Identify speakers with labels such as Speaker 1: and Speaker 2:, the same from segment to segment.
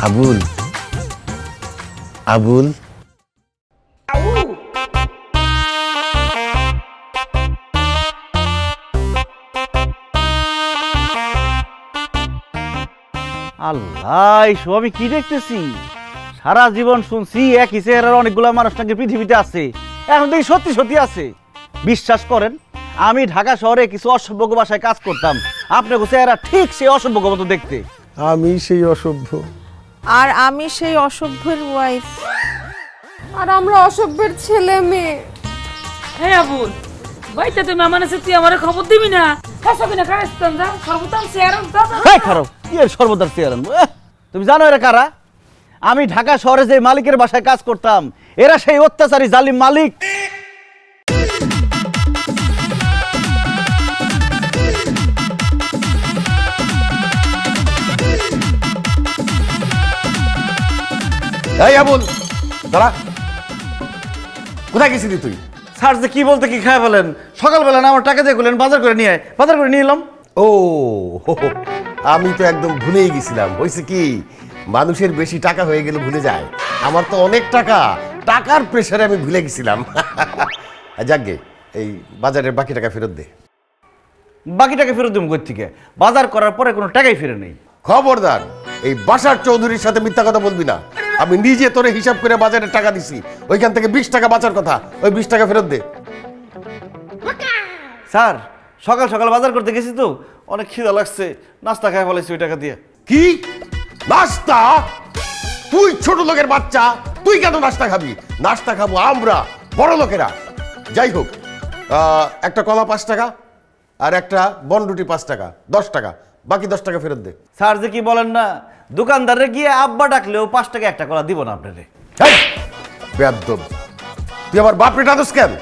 Speaker 1: আবুল আবুল
Speaker 2: আল্লাহ, এসব আমি কি দেখতেছি? সারা জীবন শুনছি একই চেহারার অনেকগুলো মানুষ নাকি পৃথিবীতে আছে, এখন দেখি সত্যি সত্যি আছে। বিশ্বাস করেন, আমি ঢাকা শহরে কিছু অসভ্য বাসায় কাজ করতাম, আপনার চেহারা ঠিক সেই অসভ্য মতো দেখতে।
Speaker 1: আমি সেই অসভ্য,
Speaker 3: আর আমি সেই অসভ্যের ওয়াইফ, আর আমরা অসভ্যের ছেলে মেয়ে।
Speaker 4: হ্যাঁ আবুল, বাইতে তুই মেহমান আছে, তুই আমার খবর দিবি না? হ্যাঁ সবিনা খাইস্তান যা সর্বদাম শেয়ার
Speaker 2: এই খারাপ কি এর সর্বদার চেহারা? তুমি জানো এরা কারা? আমি ঢাকা শহরে যে মালিকের বাসায় কাজ করতাম, এরা সেই অত্যাচারী জালিম মালিক।
Speaker 1: এই আবুল দাঁড়া, কোথায় গেছিলি তুই?
Speaker 2: স্যার যে কি বলতে কি খায় বলেন, সকালবেলা না আমার টাকা দিয়ে গেলেন বাজার করে নিয়ে বাজার করে নিয়ে এলাম।
Speaker 1: ও হো, হো, আমি তো একদম ভুলেই গেছিলাম। হয়েছে কি, মানুষের বেশি টাকা হয়ে গেলে ভুলে যায়। আমার তো অনেক টাকা, টাকার প্রেশারে আমি ভুলে গেছিলাম। যাকগে, এই বাজারের বাকি টাকা ফেরত দে।
Speaker 2: বাকি টাকা ফেরত দেবো কই থেকে? বাজার করার পরে কোনো টাকাই ফিরে নেই।
Speaker 1: খবরদার এই বাসার চৌধুরীর সাথে মিথ্যা কথা বলবি না। আমি নিজে তোরে হিসাব করে বাজারে টাকা দিছি, ওইখান থেকে 20 টাকা বাঁচার কথা, ওই 20 টাকা ফেরত দে।
Speaker 2: স্যার, সকাল সকাল বাজার করতে গেছি তো, অনেক খিদা লাগছে, নাস্তা খাই ফেলেছি ওই টাকা দিয়ে।
Speaker 1: কি নাস্তা? তুই ছোট লোকের বাচ্চা, তুই কেন নাস্তা খাবি? নাস্তা খাবো আমরা বড় লোকেরা। যাই হোক, একটা কলা 5 টাকা আর একটা বনরুটি 5 টাকা, 10 টাকা, বাকি 10 টাকা ফেরত দে।
Speaker 2: স্যার যে কি বলেন না, দোকানদারে গিয়ে আব্বা ডাকলেও 5 টাকা একটা কলা দিব না আপনারে।
Speaker 1: বেয়াদব, তুই আমার বাপরে টাদস কেন?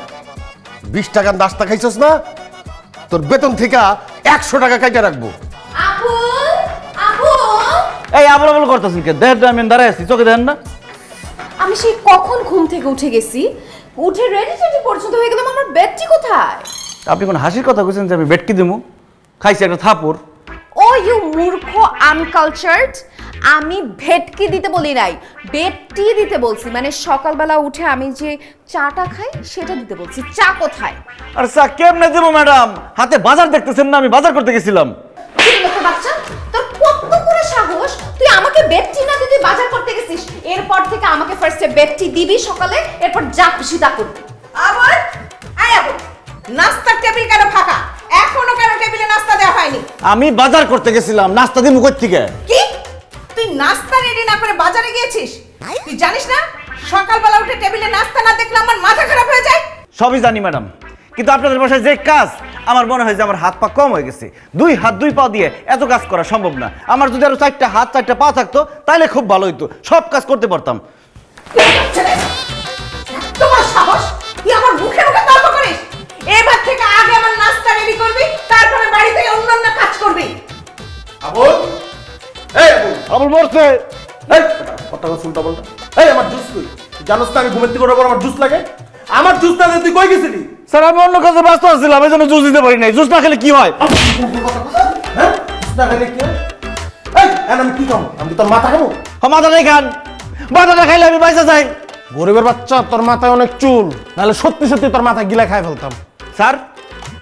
Speaker 1: 20 টাকার নাস্তা খাইছস না, তোর বেতন থেকে 100 টাকা কাইটা রাখবো।
Speaker 2: এই আবল আবল করতেছেন কে? দেখেন আমি দাঁড়ায় আছি, চোখে দেখেন না?
Speaker 3: আমি সেই কখন ঘুম থেকে উঠে গেছি, উঠে রেডি টেডি পর্যন্ত হয়ে গেলাম, আমার বেডটি কোথায়?
Speaker 2: আপনি কোন হাসির কথা কইছেন যে আমি বেটকি দিমু? খাইছি একটা থাপুর।
Speaker 3: ও ইউ মূর্খ আনকালচারড, আমি ভেটকি দিতে বলি নাই, বেডটি দিতে বলছি। মানে সকালবেলা উঠে আমি যে চাটা খাই সেটা দিতে বলছি। চা কোথায়?
Speaker 2: আর চা কেমনে দেবো ম্যাডাম? হাতে বাজার দেখতেছেন না, আমি বাজার করতে গেছিলাম।
Speaker 3: বাচ্চা, তোর কত বড় সাহস, তুই আমাকে বেডটি না দিয়ে তুই বাজার করতে গেছিস? এরপর থেকে আমাকে ফার্স্টে বেডটি দিবি সকালে, এরপর যা খুশি তা করবি।
Speaker 5: আবার আয় আবু, নাস্তার টেবিল কেন ফাঁকা? এখনো কেন টেবিলে নাস্তা দেওয়া হয়নি?
Speaker 2: আমি বাজার করতে গেছিলাম, নাস্তা দিমু কই থেকে?
Speaker 5: কি তুই নাস্তা রেডি না করে বাজারে গিয়েছিস? তুই জানিস না সকালবেলা উঠে টেবিলে নাস্তা না দেখলে আমার মাথা খারাপ হয়ে যায়?
Speaker 2: সবই জানি ম্যাডাম, কিন্তু আপনাদের বাসায় যে কাজ, আমার মনে হয় যে আমার হাত পা কম হয়ে গেছে। 2 হাত 2 পা দিয়ে এত কাজ করা সম্ভব না। আমার যদি আরো 4টা হাত 4টা পা থাকতো তাহলে খুব ভালো হইতো, সব কাজ করতে পারতাম।
Speaker 5: তোমার সাহস, তুই আমার মুখে মুখে তর্ক করিস? এবার থেকে আগে আমার নাস্তা রেডি করবি, তারপরে বাড়ি থেকে অন্যান্য কাজ করবি।
Speaker 1: আবুল, এই আবুল,
Speaker 2: আবুল মরছে।
Speaker 1: এই কথা শুনতা বলতা। এই আমার জুস কই? জানোস না আমি ঘুমের থেকে ওঠার পর আমার জুস লাগে? আমার জুস না দিয়ে তুই কই গেছিলি?
Speaker 2: স্যার আমি অন্য কাজে ব্যস্ত ছিলাম, এই জন্য জুস দিতে পারি নাই। জুস না খেলে কি হয়?
Speaker 1: হ্যাঁ, জুস না খেলে কি হয়? এই আমি কি খাবো? আমি তোর মাথা খাবো?
Speaker 2: মাথাটাই খান, মাথাটা খাইলে আমি পয়সা চাই।
Speaker 6: গরিবের বাচ্চা, তোর মাথায় অনেক চুল, নাহলে সত্যি সত্যি তোর মাথা গিলা খাই ফেলতাম।
Speaker 2: স্যার,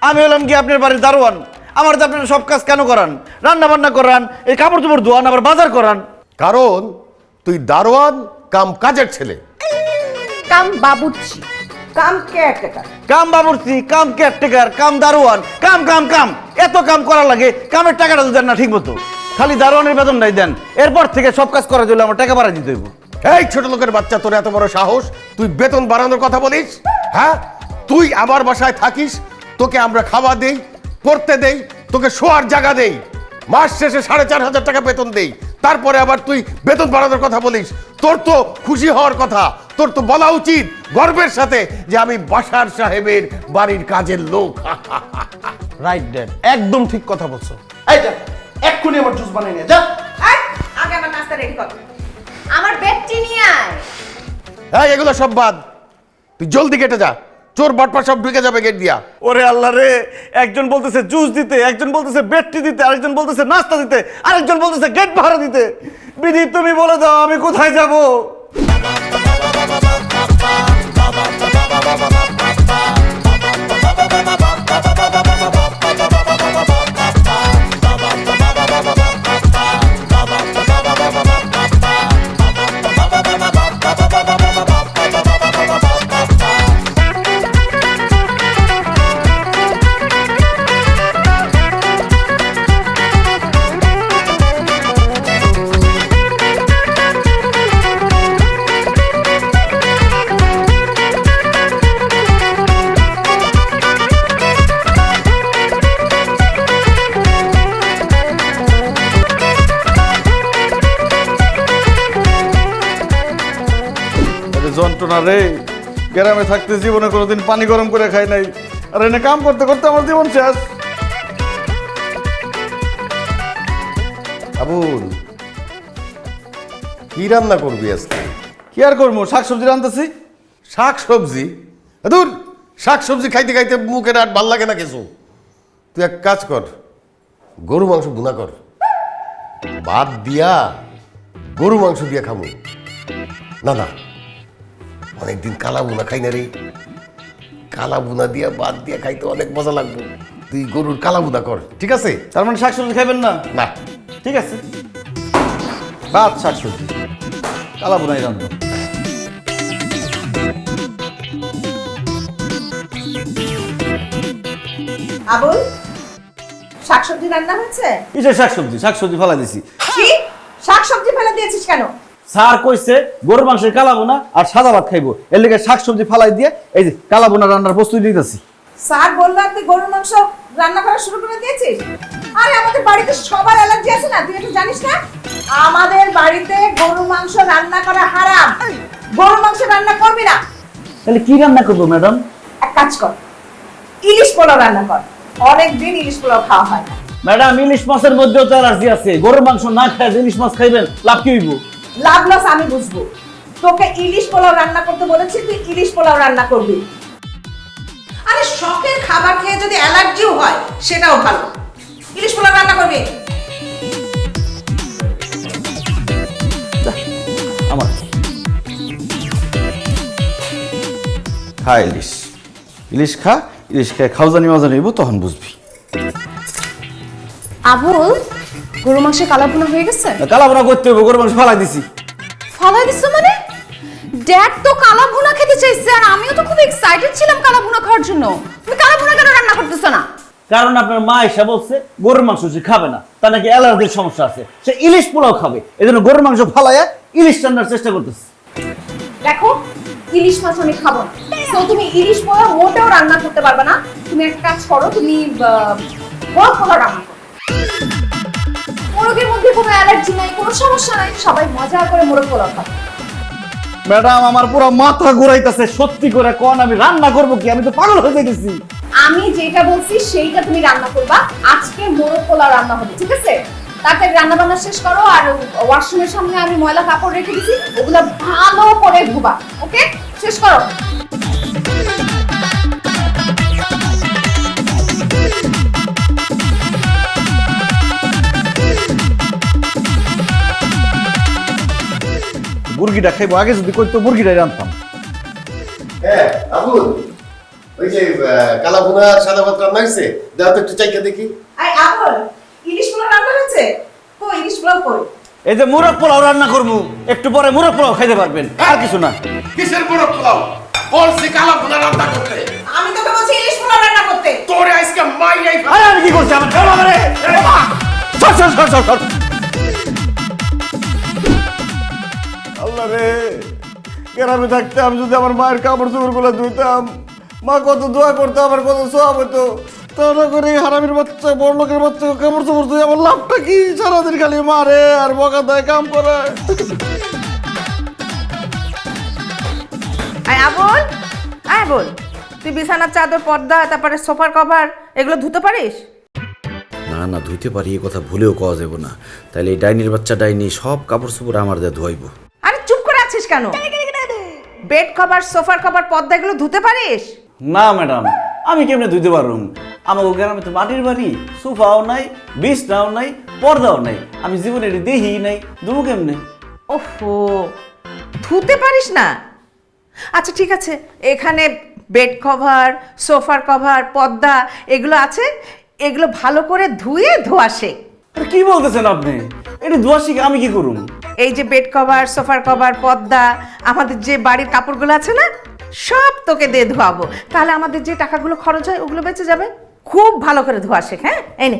Speaker 2: আমি হলাম কি আপনার বাড়ির দারোয়ান? আমার তো আপনারা সব কাজ কেন করান? রান্না বান্না করান, এই কাপড় চোপড় ধোয়ান, আবার বাজার করান।
Speaker 1: কারণ তুই দারোয়ান কাম কাজের ছেলে।
Speaker 3: কাম বাবুর্চি,
Speaker 5: কাম কেয়ারটেকার।
Speaker 2: কাম বাবুর্চি, কাম কেয়ারটেকার, কাম দারোয়ান, কাম কাম কাম, এত কাম করা লাগে, কামের টাকাটা তো দেন না ঠিক মতো। খালি দারোয়ানের বেতন নাই দেন, এরপর থেকে সব কাজ করার জন্য আমার টাকা বাড়াই দিতে হইব।
Speaker 1: এই ছোট লোকের বাচ্চা, তোর এত বড় সাহস, তুই বেতন বাড়ানোর কথা বলিস? হ্যাঁ, তুই আমার বাসায় থাকিস, তোকে আমরা খাওয়া দেই, পড়তে দেই, তোকে শোয়ার জায়গা দেই, মাস শেষে 4500 টাকা বেতন দেই, তারপরে আবার তুই বেতন বাড়ানোর কথা বলিস? তোর তো খুশি হওয়ার কথা, তোর তো বলা উচিত গর্বের সাথে যে আমি বাসার সাহেবের বাড়ির কাজের লোক।
Speaker 6: রাইট ড্যাড, একদম ঠিক কথা বলছো। এই যা, এক্ষুনি আমার জুস বানিয়ে নিয়ে যা।
Speaker 5: আয়, আগে আমার নাস্তা রেডি কর।
Speaker 3: আমার বেডটি নিয়ে আয়।
Speaker 1: হ্যাঁ, এগুলো সব বাদ, তুই জলদি কেটে যা। চোর বাটপা সব ঢুকে যাবে গেট দিয়া।
Speaker 2: ওরে আল্লাহ রে, একজন বলতেছে জুস দিতে, একজন বলতেছে বেডটি দিতে, আরেকজন বলতেছে নাস্তা দিতে, আরেকজন বলতেছে গেট ভাড়া দিতে। বিধি তুমি বলে দাও আমি কোথায় যাব? যন্ত্রণা রে, গ্রামে থাকতে জীবনে কোনোদিন পানি গরম করে খাই নাই, আর এনে কাম করতে করতে আমার জীবন শেষ।
Speaker 1: আবুল, কি রান্না করবি আজকে?
Speaker 2: কি আর করবো, শাকসবজি রান্তেছি।
Speaker 1: শাক সবজি? দূর, শাক সবজি খাইতে খাইতে মুখের আর ভাল লাগে না কিছু। তুই এক কাজ কর, গরু মাংস ভুনা কর, ভাত দিয়া গরু মাংস দিয়া খামু। না না, অনেকদিন কালা বুনা খাই না রে, কালা বুনা দিয়া ভাত দিয়া খাইতে অনেক মজা লাগবে। তুই গরুর কালা বুনা কর, ঠিক আছে?
Speaker 2: তার মানে শাকসবজি খাইবেন না?
Speaker 1: না,
Speaker 2: ঠিক আছে, ভাত শাকসবজি কালা বুনাই রান্না।
Speaker 5: আবুল, শাকসবজি রান্না হয়েছে?
Speaker 2: কিসের শাকসবজি? শাকসবজি ফেলাই দিছি।
Speaker 5: কি শাকসবজি ফেলে দিয়েছিস কেন?
Speaker 2: স্যার কইছে গরুর মাংসের কালা বোনা আর সাদা ভাত খাইবো, এর লেগে শাকসবজি ফালাই দিয়ে এই যে কালা বোনা রান্নার প্রস্তুতি দিতেছি।
Speaker 5: স্যার বললো তুই গরুর মাংস রান্না করা শুরু করে দিয়েছিস? আরে আমাদের বাড়িতে সবার অ্যালার্জি আছে না, তুই এটা জানিস না? আমাদের বাড়িতে গরুর মাংস রান্না করা হারাম। গরুর মাংস রান্না করবি না।
Speaker 2: তাহলে কি রান্না করবো ম্যাডাম?
Speaker 5: এক কাজ কর, ইলিশ পোলাও রান্না কর। অনেকদিন ইলিশ পোলাও খাওয়া হয় না।
Speaker 2: ম্যাডাম, ইলিশ মাছের মধ্যেও তো অ্যালার্জি আছে, গরুর মাংস না খায় ইলিশ মাছ খাইবেন, লাভ কি হইব?
Speaker 5: লাভ লস আমি বুঝবো। তোকে ইলিশ পোলাও রান্না করতে বলেছি, তুই ইলিশ পোলাও রান্না করবি। আরে শখের খাবার খেয়ে যদি অ্যালার্জিও হয় সেটাও ভালো। ইলিশ পোলাও রান্না করবি।
Speaker 2: আমার খা ইলিশ, ইলিশ খা, ইলিশ খায় খাওজানি মাজানি হইব, তখন বুঝবি।
Speaker 3: আবুল, গরু মাংসের কালা ভুনা হয়ে গেছে?
Speaker 2: কালা বোনা করতে হইব, গরুর মাংস ফালাই দিছি।
Speaker 3: ফালাই দিছো মানে? ড্যাড তো কালা ভুনা খেতে চাইছে, আর আমিও তো খুব এক্সাইটেড ছিলাম কালা ভুনা খাওয়ার জন্য। তুমি কালা ভুনা কেন রান্না করতেছো না?
Speaker 2: কারণ আপনার মা এসে বলছে গরুর মাংস সে খাবে না, তার নাকি অ্যালার্জির সমস্যা আছে, সে ইলিশ পোলাও খাবে, এই জন্য গরুর মাংস ফালাইয়া ইলিশ রান্নার চেষ্টা করতেছে।
Speaker 3: দেখো, ইলিশ মাছ আমি খাবো না, তো তুমি ইলিশ পোলাও মোটেও রান্না করতে পারবে না। তুমি একটা কাজ করো, তুমি মোরগ পোলাও রান্না করো। মোরগের মধ্যে কোনো অ্যালার্জি নাই, কোনো সমস্যা নাই, সবাই মজা করে মোরগ পোলাও খাবে।
Speaker 2: ম্যাডাম, আমার পুরো মাথা ঘুরাইতেছে, সত্যি করে কোন আমি রান্না করব কি? আমি তো পাগল হয়ে যাইতেছি।
Speaker 3: আমি যেটা বলছি সেইটা তুমি রান্না করবা। আজকে মোরগ পোলাও রান্না হবে, ঠিক আছে? তাড়াতাড়ি রান্না বান্না শেষ করো, আর ওয়াশরুমের সামনে আমি ময়লা কাপড় রেখে দিছি, ওগুলো ভালো করে ধুবা। ওকে, শেষ করো।
Speaker 2: মুরগিটা খাইবো, আগে যদি কইতো মুরগিটাই রান্তাম।
Speaker 1: হ্যাঁ আবুল, ওই যে কালা ভুনা আর সাদা ভাত রান্না হয়েছে, দাও তো একটু চাইকে দেখি।
Speaker 5: আই আবুল, ইলিশ পোলাও রান্না হয়েছে? কই ইলিশ পোলাও কই?
Speaker 2: এই যে মুরগ পোলাও রান্না করবো, একটু পরে মুরগ পোলাও খাইতে পারবেন, আর কিছু না।
Speaker 1: কিসের বড় পোলাও? বলছি কালা ভুনা রান্না করতে।
Speaker 5: আমি তোকে বলছি ইলিশ পোলাও রান্না করতে।
Speaker 1: তোরে আজকে মাইরাই
Speaker 2: আরে আমি কি করছি? আমার খাওয়া রে, সর সর সর সর সর। আল্লাহ রে, গ্রামে থাকতে আমি যদি আমার মায়ের কাপড় চোপড় গুলো ধুইতাম, মা কত দোয়া করতো, আমার কত সব হতো। তাহলে করে হারামির বাচ্চা, বড় লোকের বাচ্চা কাপড় চোপড় ধুই, আমার লাভটা কি? সারাদিন খালি মারে আর বকা দেয়, কাম করে।
Speaker 5: আই আবুল, আই আবুল, তুই বিছানার চাদর, পর্দা, তারপরে সোফার কভার এগুলো ধুতে পারিস?
Speaker 7: না না, ধুইতে পারি, এই কথা ভুলেও কওয়া যাব না। তাহলে এই ডাইনির বাচ্চা ডাইনি সব কাপড় চোপড় আমার দিয়ে ধোয়াইব।
Speaker 5: আরে চুপ করে আছিস কেন? বেড কভার, সোফার কভার, পর্দা এগুলো ধুতে পারিস?
Speaker 2: না ম্যাডাম, আমি কেমনে ধুইতে পারুম? আমাকে গ্রামে তো মাটির বাড়ি, সোফাও নাই, বিছনাও নাই, পর্দাও নাই। আমি জীবনে এটি দেখি নাই, ধুবো কেমনে?
Speaker 5: ওহো, ধুতে পারিস না? আচ্ছা ঠিক আছে, এখানে বেড কভার, সোফার কভার, পর্দা এগুলো আছে, এগুলো ভালো করে ধুয়ে ধোয়া শেখ।
Speaker 2: আরে কি বলতেছেন আপনি? এটি ধোয়া শিখে আমি কি করুম?
Speaker 5: এই যে বেড কভার, সোফার কভার, পর্দা, আমাদের যে বাড়ির কাপড়গুলো আছে না, সব তোকে দিয়ে ধোয়াবো। তাহলে আমাদের যে টাকাগুলো খরচ হয় ওগুলো বেঁচে যাবে। খুব ভালো করে ধোয়া শেখ, হ্যাঁ? এই নে।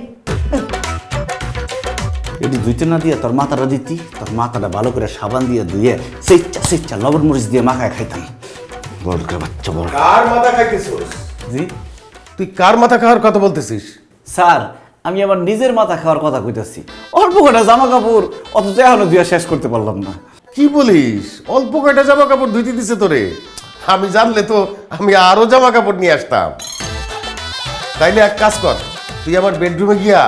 Speaker 2: এটি ধুইতে না দিয়ে তোর মাথাটা দিতি, তোর মাথাটা ভালো করে সাবান দিয়ে ধুয়ে সেচ্চা লবণ মরিচ দিয়ে মাখায় খাইতাম। বড় করে বাচ্চা বড়।
Speaker 1: কার মাথা খাইতেছিস?
Speaker 2: জি
Speaker 1: তুই কার মাথা খাওয়ার কথা বলতেছিস?
Speaker 2: স্যার, আমি আমার নিজের মাথা খাওয়ার কথা কইতাছি। অল্প কটা জামা কাপড় অথচ এখনো ধুয়া শেষ করতে পারলাম না।
Speaker 1: কি বলিস? অল্প কয়টা জামা কাপড় ধুইতে দিছে তোরে? আমি জানলে তো আমি আরো জামা কাপড় নিয়ে আসতাম। তাইলে এক কাজ কর, তুই আমার বেডরুমে গিয়া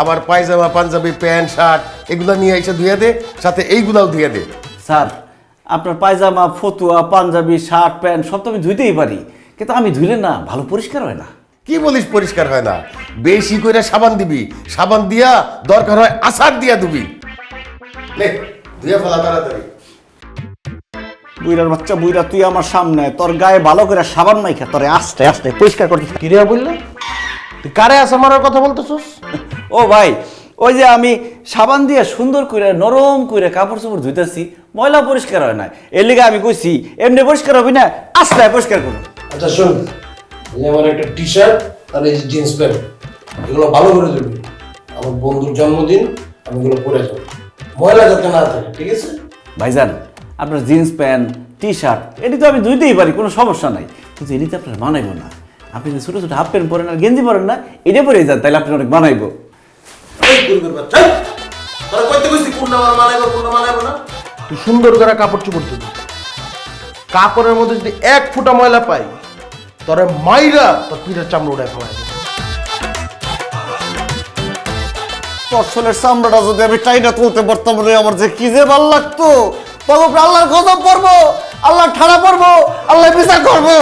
Speaker 1: আমার পায়জামা, পাঞ্জাবি, প্যান্ট, শার্ট এগুলা নিয়ে এসে ধুয়ে দে, সাথে এইগুলাও ধুয়ে দে।
Speaker 2: স্যার, আপনার পায়জামা, ফতুয়া, পাঞ্জাবি, শার্ট, প্যান্ট সব তো আমি ধুইতেই পারি, কিন্তু আমি ধুইলে না ভালো পরিষ্কার হয় না।
Speaker 1: কি বলিস পরিষ্কার হয় না? বেশি করে সাবান দিবি, সাবান দিয়া দরকার হয় আসার দিয়া দিবি। নে ধুয়ে ফেলা তাড়াতাড়ি।
Speaker 2: বুইরার বাচ্চা বুইরা, তুই আমার সামনে তোর গায়ে ভালো করে সাবান মাইখা তোরে আস্তে আস্তে পরিষ্কার করতে।
Speaker 6: কিরিয়া বললে তুই কারে আসা মারার কথা বলতেছস?
Speaker 2: ও ভাই, ওই যে আমি সাবান দিয়ে সুন্দর করে নরম করে কাপড় চোপড় ধুইতেছি, ময়লা পরিষ্কার হয় না। এর লিগে আমি কইছি এমনি পরিষ্কার হবি না, আস্তে পরিষ্কার করো।
Speaker 8: আচ্ছা শোন, এই যে আমার একটা টি শার্ট আর এই যে জিন্স প্যান্ট, এগুলো ভালো করে ধুবি। আমার বন্ধুর জন্মদিন, আমি এগুলো পরে যাবো, ময়লা যাতে না থাকে, ঠিক আছে?
Speaker 2: ভাইজান, আপনার জিন্স প্যান্ট, টি শার্ট এটি তো আমি ধুইতেই পারি, কোনো সমস্যা নাই, কিন্তু এটিতে আপনার মানাইব না। আপনি যে ছোটো ছোটো হাফ প্যান্ট পরেন আর গেঞ্জি পরেন না, এটা পরেই যান, তাহলে আপনি অনেক মানাইব।
Speaker 8: এই গরিবের বাচ্চা, তোরা কইতে কইছি কোনটা আমার মানাইবো কোনটা মানাইবো না?
Speaker 6: তুই সুন্দর করে কাপড় চোপড় ধুবি। কাপড়ের মধ্যে যদি এক ফুটা ময়লা পাই, তোরে মাইরা তোর পিঠের চামড়া উড়ায় ফেলাই দেব।
Speaker 2: ফসলের চামড়াটা যদি আমি টাইনা তুলতে পারতাম রে, আমার যে কি যে ভালো লাগতো। তবে আল্লাহর গজব পড়বো, আল্লাহ ঠাড়া পড়বো, আল্লাহ বিচার করবো।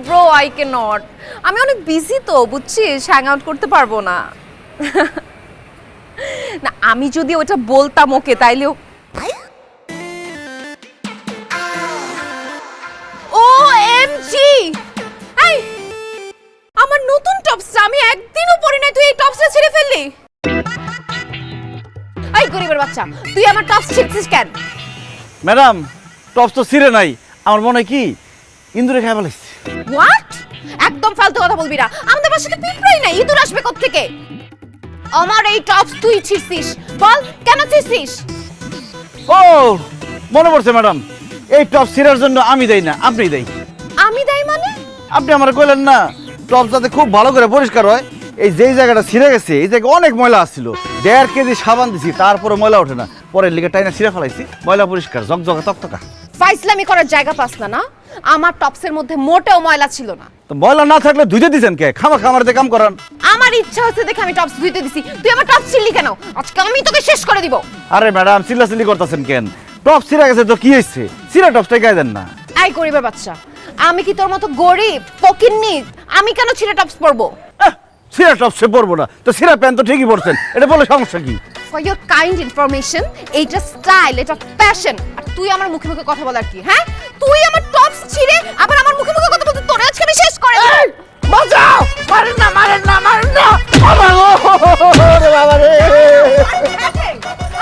Speaker 3: Bro, I can not. আমি অনেক বিজি তো, বুঝছিস, হ্যাং আউট করতে পারবো না। না, আমি যদি ওটা বলতাম ওকে, তাইলেও OMG! এই, আমার নতুন টপসটা আমি একদিনও পরি নাই, তুই এই টপসটা ছিঁড়ে ফেললি? এই গরিবের বাচ্চা, তুই আমার টপস ছিঁড়ছিস কেন?
Speaker 2: ম্যাডাম, টপস তো ছিঁড়ে নাই, আমার মনে হয় কি ইন্দুরে খাই ফেলাইছে।
Speaker 3: হোয়াট? একদম ফালতু কথা বলবি না। আমাদের বাসাতে পিঁপড়াই নাই, ইঁদুর আসবে কোত্থেকে? আমার এই টপস তুই ছিঁড়ছিস, বল কেন ছিঁড়ছিস?
Speaker 2: ও মনে পড়ছে ম্যাডাম, এই টপস ছিঁড়ার জন্য আমি দেই না, আপনি দেই।
Speaker 3: আমি দেই মানে?
Speaker 2: আপনি আমার কইলেন না টপস যাতে খুব ভালো করে পরিষ্কার হয়। এই যেই জায়গাটা ছিঁড়ে গেছে, এই জায়গায় অনেক ময়লা আসছিল, 1.5 কেজি সাবান দিছি, তারপরে ময়লা ওঠে না, পরের লিগে টাইনা ছিঁড়ে ফেলাইছি, ময়লা পরিষ্কার ঝকঝকা তকতকা।
Speaker 3: ফাইজলামি করার জায়গা পাস না না? আমার টপসের মধ্যে মোটেও ময়লা ছিল না।
Speaker 2: তো ময়লা না থাকলে ধুইতে দিছেন কে? খামা খামার দিয়ে কাম করান।
Speaker 3: আমার ইচ্ছা হচ্ছে দেখে আমি টপস ধুইতে দিছি, তুই আমার টপস ছিঁড়লি কেন? আজকে আমি তোকে শেষ করে দিব।
Speaker 2: আরে ম্যাডাম, চিল্লাচিল্লি করতেছেন কেন? টপস ছিঁড়ে গেছে তো কি হয়েছে? ছিঁড়া টপসটাই গায়ে দেন না।
Speaker 3: এই গরিবের বাচ্চা, আমি কি তোর মতো গরিব ফকিন্নি? আমি কেন ছিঁড়ে টপস পরবো?
Speaker 2: ছিঁড়া টপসে পরবো না তো ছিঁড়া প্যান্ট তো ঠিকই পরছেন, এটা বলে সমস্যা কি?
Speaker 3: ফর ইওর কাইন্ড ইনফরমেশন, এইটা স্টাইল, এটা ফ্যাশন। আর তুই আমার মুখে মুখে কথা বলার কি? হ্যাঁ, তুই আমার টপস ছিঁড়ে আবার আমার মুখে মুখে কথা বলতে, তোরে আজকে আমি শেষ করে দেব।
Speaker 2: বাঁচাও! মারেন না, মারেন না, মারেন না! ওরে বাবা রে!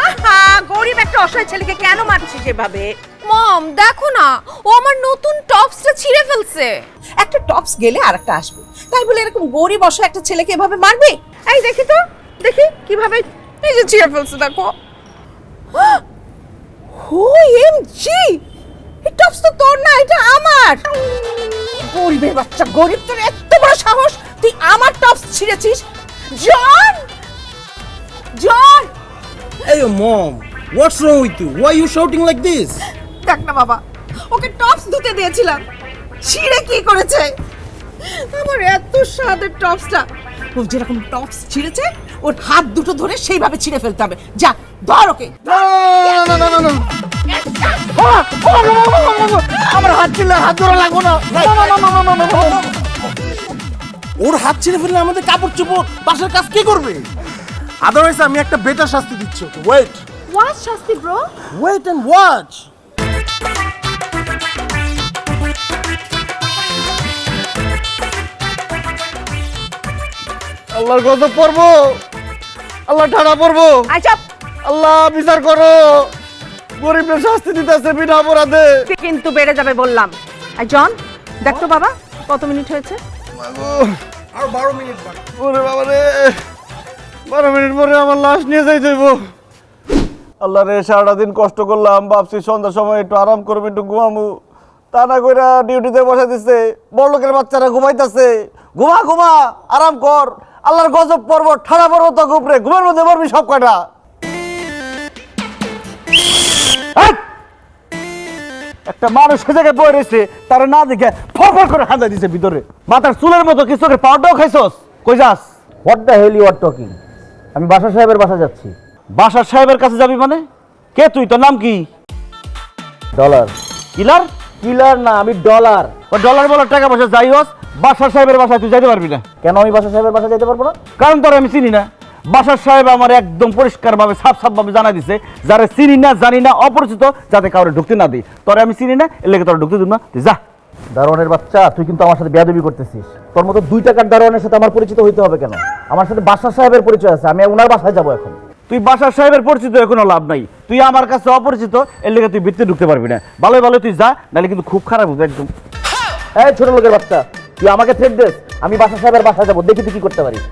Speaker 5: আহা, গরিব একটা অসহায় ছেলেকে কেন মারছিস এভাবে?
Speaker 3: মম, দেখো না, ও আমার নতুন টপসটা ছিঁড়ে ফেলছে।
Speaker 5: একটা টপস গেলে আরেকটা আসবে, তাই বলে এরকম গরিব অসহায় একটা ছেলেকে এভাবে মারবে? এই দেখি তো, দেখি কিভাবে এই যে ছিঁড়ে ফেলছে, দেখো। OMG! এই টপস তো তোর না, এটা আমার। গরিবের বাচ্চা, গরিব, তোর এত বড় সাহস, তুই আমার tops ছিঁড়েছিস? John! John!
Speaker 6: Hey mom, what's wrong with you? Why are you shouting like this?
Speaker 5: দেখ না বাবা, ওকে টপস ধুতে দিয়েছিলাম, ছিঁড়ে কি করেছে? আমার এত স্বাদের টপসটা, ও যেরকম টপস ছিঁড়েছে, ওর হাত দুটো ধরে সেইভাবে ছিঁড়ে ফেলতে হবে। যা ধর ওকে।
Speaker 2: আমার হাত ছিল, হাত ধরা লাগবো না।
Speaker 6: ওর হাত ছিঁড়ে ফেললে আমাদের কাপড় চোপড় বাসার কাজ কে করবে? আদারওয়াইজ আমি একটা বেটার শাস্তি দিচ্ছি ওকে। ওয়েট
Speaker 3: হোয়াট শাস্তি ব্রো?
Speaker 6: Wait and watch.
Speaker 2: আল্লাহর গজব পড়বো, আল্লাহ ঠাড়া পড়বো।
Speaker 5: আচ্ছা
Speaker 2: আল্লাহ বিচার করো, গরিবের শাস্তি দিতেছে বিনা অপরাধে।
Speaker 5: কিন্তু বেড়ে যাবে বললাম। আর জন দেখ তো বাবা কত মিনিট হয়েছে?
Speaker 6: আর 12 মিনিট বাকি।
Speaker 2: ওরে বাবা রে, 12 মিনিট পরে আমার লাশ নিয়ে যাই যাইব। আল্লাহ রে, সারাটা দিন কষ্ট করলাম, ভাবছি সন্ধ্যার সময় একটু আরাম করবো, একটু ঘুমামু, তা না কইরা ডিউটিতে বসে দিচ্ছে। বড় লোকের বাচ্চারা ঘুমাইতেছে, ঘুমা ঘুমা আরাম কর। আল্লাহর গজব পর্ব ঠাড়া পর্ব তো উপরে, ঘুমের মধ্যে পড়বি সব কয়টা। একটা মানুষ সে জায়গায় বয়ে রয়েছে, তারা না দেখে ফরফর করে হাঁদা দিছে ভিতরে। মাথার চুলের মতো কিছু পাউডারও খাইছস? কই যাস? What the hell you are talking? আমি বাসার সাহেবের বাসা যাচ্ছি। বাসার সাহেবের কাছে যাবি মানে? কে তুই? তোর নাম কি? ডলার। কিলার? কিলার না, আমি ডলার। ও ডলার বলার টাকা পয়সা যাই হোস, বাসার সাহেবের বাসায় তুই যাইতে পারবি না। কেন আমি বাসার সাহেবের বাসায় যাইতে পারবো না? কারণ তোর আমি চিনি না। বাসার সাহেব আমার একদম পরিষ্কারভাবে সাফ ভাবে জানাই দিছে, যারা চিনি না জানি না অপরিচিত যাতে কাউরে ঢুকতে না দিই। তোরে আমি চিনি না, এর লেগে তোরা ঢুকতে দিব না। তুই যা। দারোয়ানের বাচ্চা, তুই কিন্তু আমার সাথে বেয়াদবি করতেছিস। তোর মতো 2 টাকার দারোয়ানের সাথে আমার পরিচিত হইতে হবে কেন? আমার সাথে বাসার সাহেবের পরিচয় আছে, আমি ওনার বাসায় যাবো এখন। তুই বাসার সাহেবের পরিচিত এখনো লাভ নাই, তুই আমার কাছে অপরিচিত, এর লেগে তুই ভিতরে ঢুকতে পারবি না। ভালো ভালো তুই যা, নাহলে কিন্তু খুব খারাপ হবে একদম। এই ছোট লোকের বাচ্চা, তুই আমাকে থ্রেট দিস, আমি বাসার সাহেবের বাসায় যাবো, দেখি তুই কি করতে পারিস।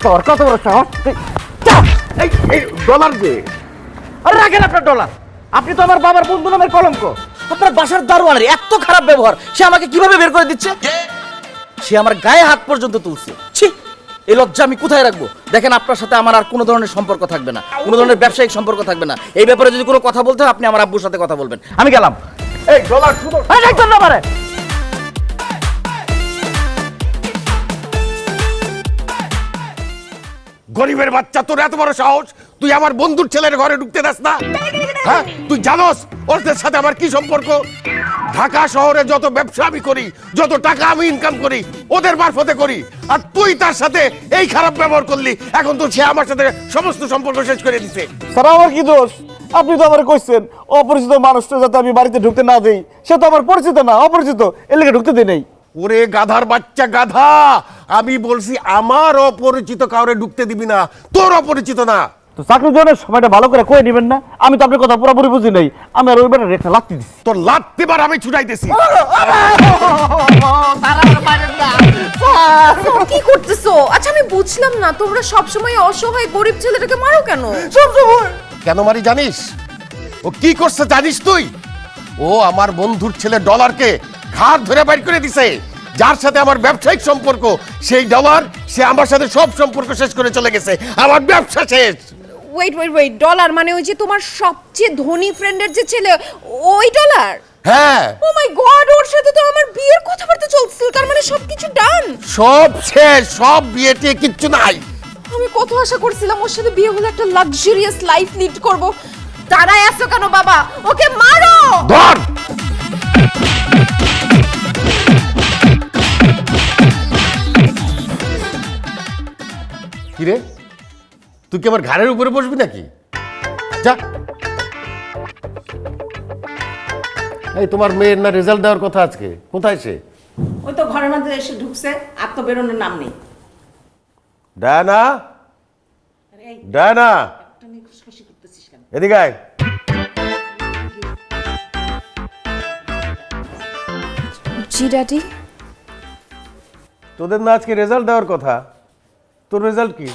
Speaker 2: তোর কত বড় সাহস! ডলার যে, আরে রাখেন আপনার ডলার। আপনি তো আমার বাবার বন্ধু নামের কলঙ্ক। আপনার বাসার দারোয়ানের এত খারাপ ব্যবহার, সে আমাকে কিভাবে বের করে দিচ্ছে? সে আমার গায়ে হাত পর্যন্ত তুলছে। ছি, এই লজ্জা আমি কোথায় রাখবো? দেখেন, আপনার সাথে আমার আর কোনো ধরনের সম্পর্ক থাকবে না, কোনো ধরনের ব্যবসায়িক সম্পর্ক থাকবে না। এই ব্যাপারে যদি কোনো কথা বলতে হয়, আপনি আমার আব্বুর সাথে কথা বলবেন। আমি গেলাম। এই ডলার শুধু না পারে।
Speaker 1: গরিবের বাচ্চা, তোর এত বড় সাহস, তুই আমার বন্ধুর ছেলের ঘরে ঢুকতে দাস না? হ্যাঁ, তুই জানোস ওদের সাথে আমার কি সম্পর্ক? ঢাকা শহরে যত ব্যবসা আমি করি, যত টাকা আমি ইনকাম করি, ওদের মারফতে করি। আর তুই তার সাথে এই খারাপ ব্যবহার করলি, এখন তো সে আমার সাথে সমস্ত সম্পর্ক শেষ করে দিছে।
Speaker 2: স্যার, আমার কি দোষ? আপনি তো আমার কইছেন অপরিচিত মানুষটা যাতে আমি বাড়িতে ঢুকতে না দেই। সে তো আমার পরিচিত না, অপরিচিত, এর লেগে ঢুকতে দিই নাই।
Speaker 1: ওরে গাধার বাচ্চা গাধা, আমি বলছি আমার অপরিচিত কাউরে ঢুকতে দিবি না, তোর অপরিচিত না।
Speaker 2: তো চাকরির জন্য সময়টা ভালো করে কয়ে নেবেন না? আমি তো আপনার কথা পুরোপুরি বুঝি নাই, আমি আর ওই বেটা রেখা লাগতে দিচ্ছি।
Speaker 1: তোর লাত্তি বার আমি ছুটাইতেছি।
Speaker 3: কি করতেছো? আচ্ছা আমি বুঝলাম না, তোমরা সবসময় অসহায় গরিব ছেলেটাকে মারো কেন?
Speaker 1: কেন মারি জানিস? ও কি করছে জানিস তুই? ও আমার বন্ধুর ছেলে ডলারকে ঘাট ধরে বাইর করে দিছে। যার সাথে আমার ব্যবসায়িক সম্পর্ক, সেই ডলার সে আমার সাথে সব সম্পর্ক শেষ করে চলে গেছে। আমার ব্যবসা শেষ।
Speaker 3: ওয়েট, ডলার মানে ওই যে তোমার সবচেয়ে ধনী ফ্রেন্ডের যে ছেলে, ওই ডলার?
Speaker 1: হ্যাঁ।
Speaker 3: ও মাই গড, ওর সাথে তো আমার বিয়ের কথাবার্তা চলছিল, তার মানে সবকিছু ডান।
Speaker 1: সব শেষ, সব বিয়েতে কিচ্ছু নাই।
Speaker 3: আমি কত আশা করছিলাম ওর সাথে বিয়ে হলে একটা লাক্সারিয়াস লাইফ লিড করব। দাঁড়ায় আছো কেন বাবা? ওকে মারো।
Speaker 1: ধর। কিরে, তুই কি আমার ঘাড়ের উপরে বসবি নাকি? যা। এই তোমার মেয়ের না রেজাল্ট দেওয়ার কথা আজকে, কোথায় সে?
Speaker 5: ওই তো ঘরের মধ্যে এসে ঢুকছে, আর তো বেরোনোর নাম নেই।
Speaker 1: ডায়না, ডায়না, এদিকে আয়।
Speaker 3: জি ড্যাডি।
Speaker 1: তোদের না আজকে রেজাল্ট দেওয়ার কথা, তোর রেজাল্ট কি?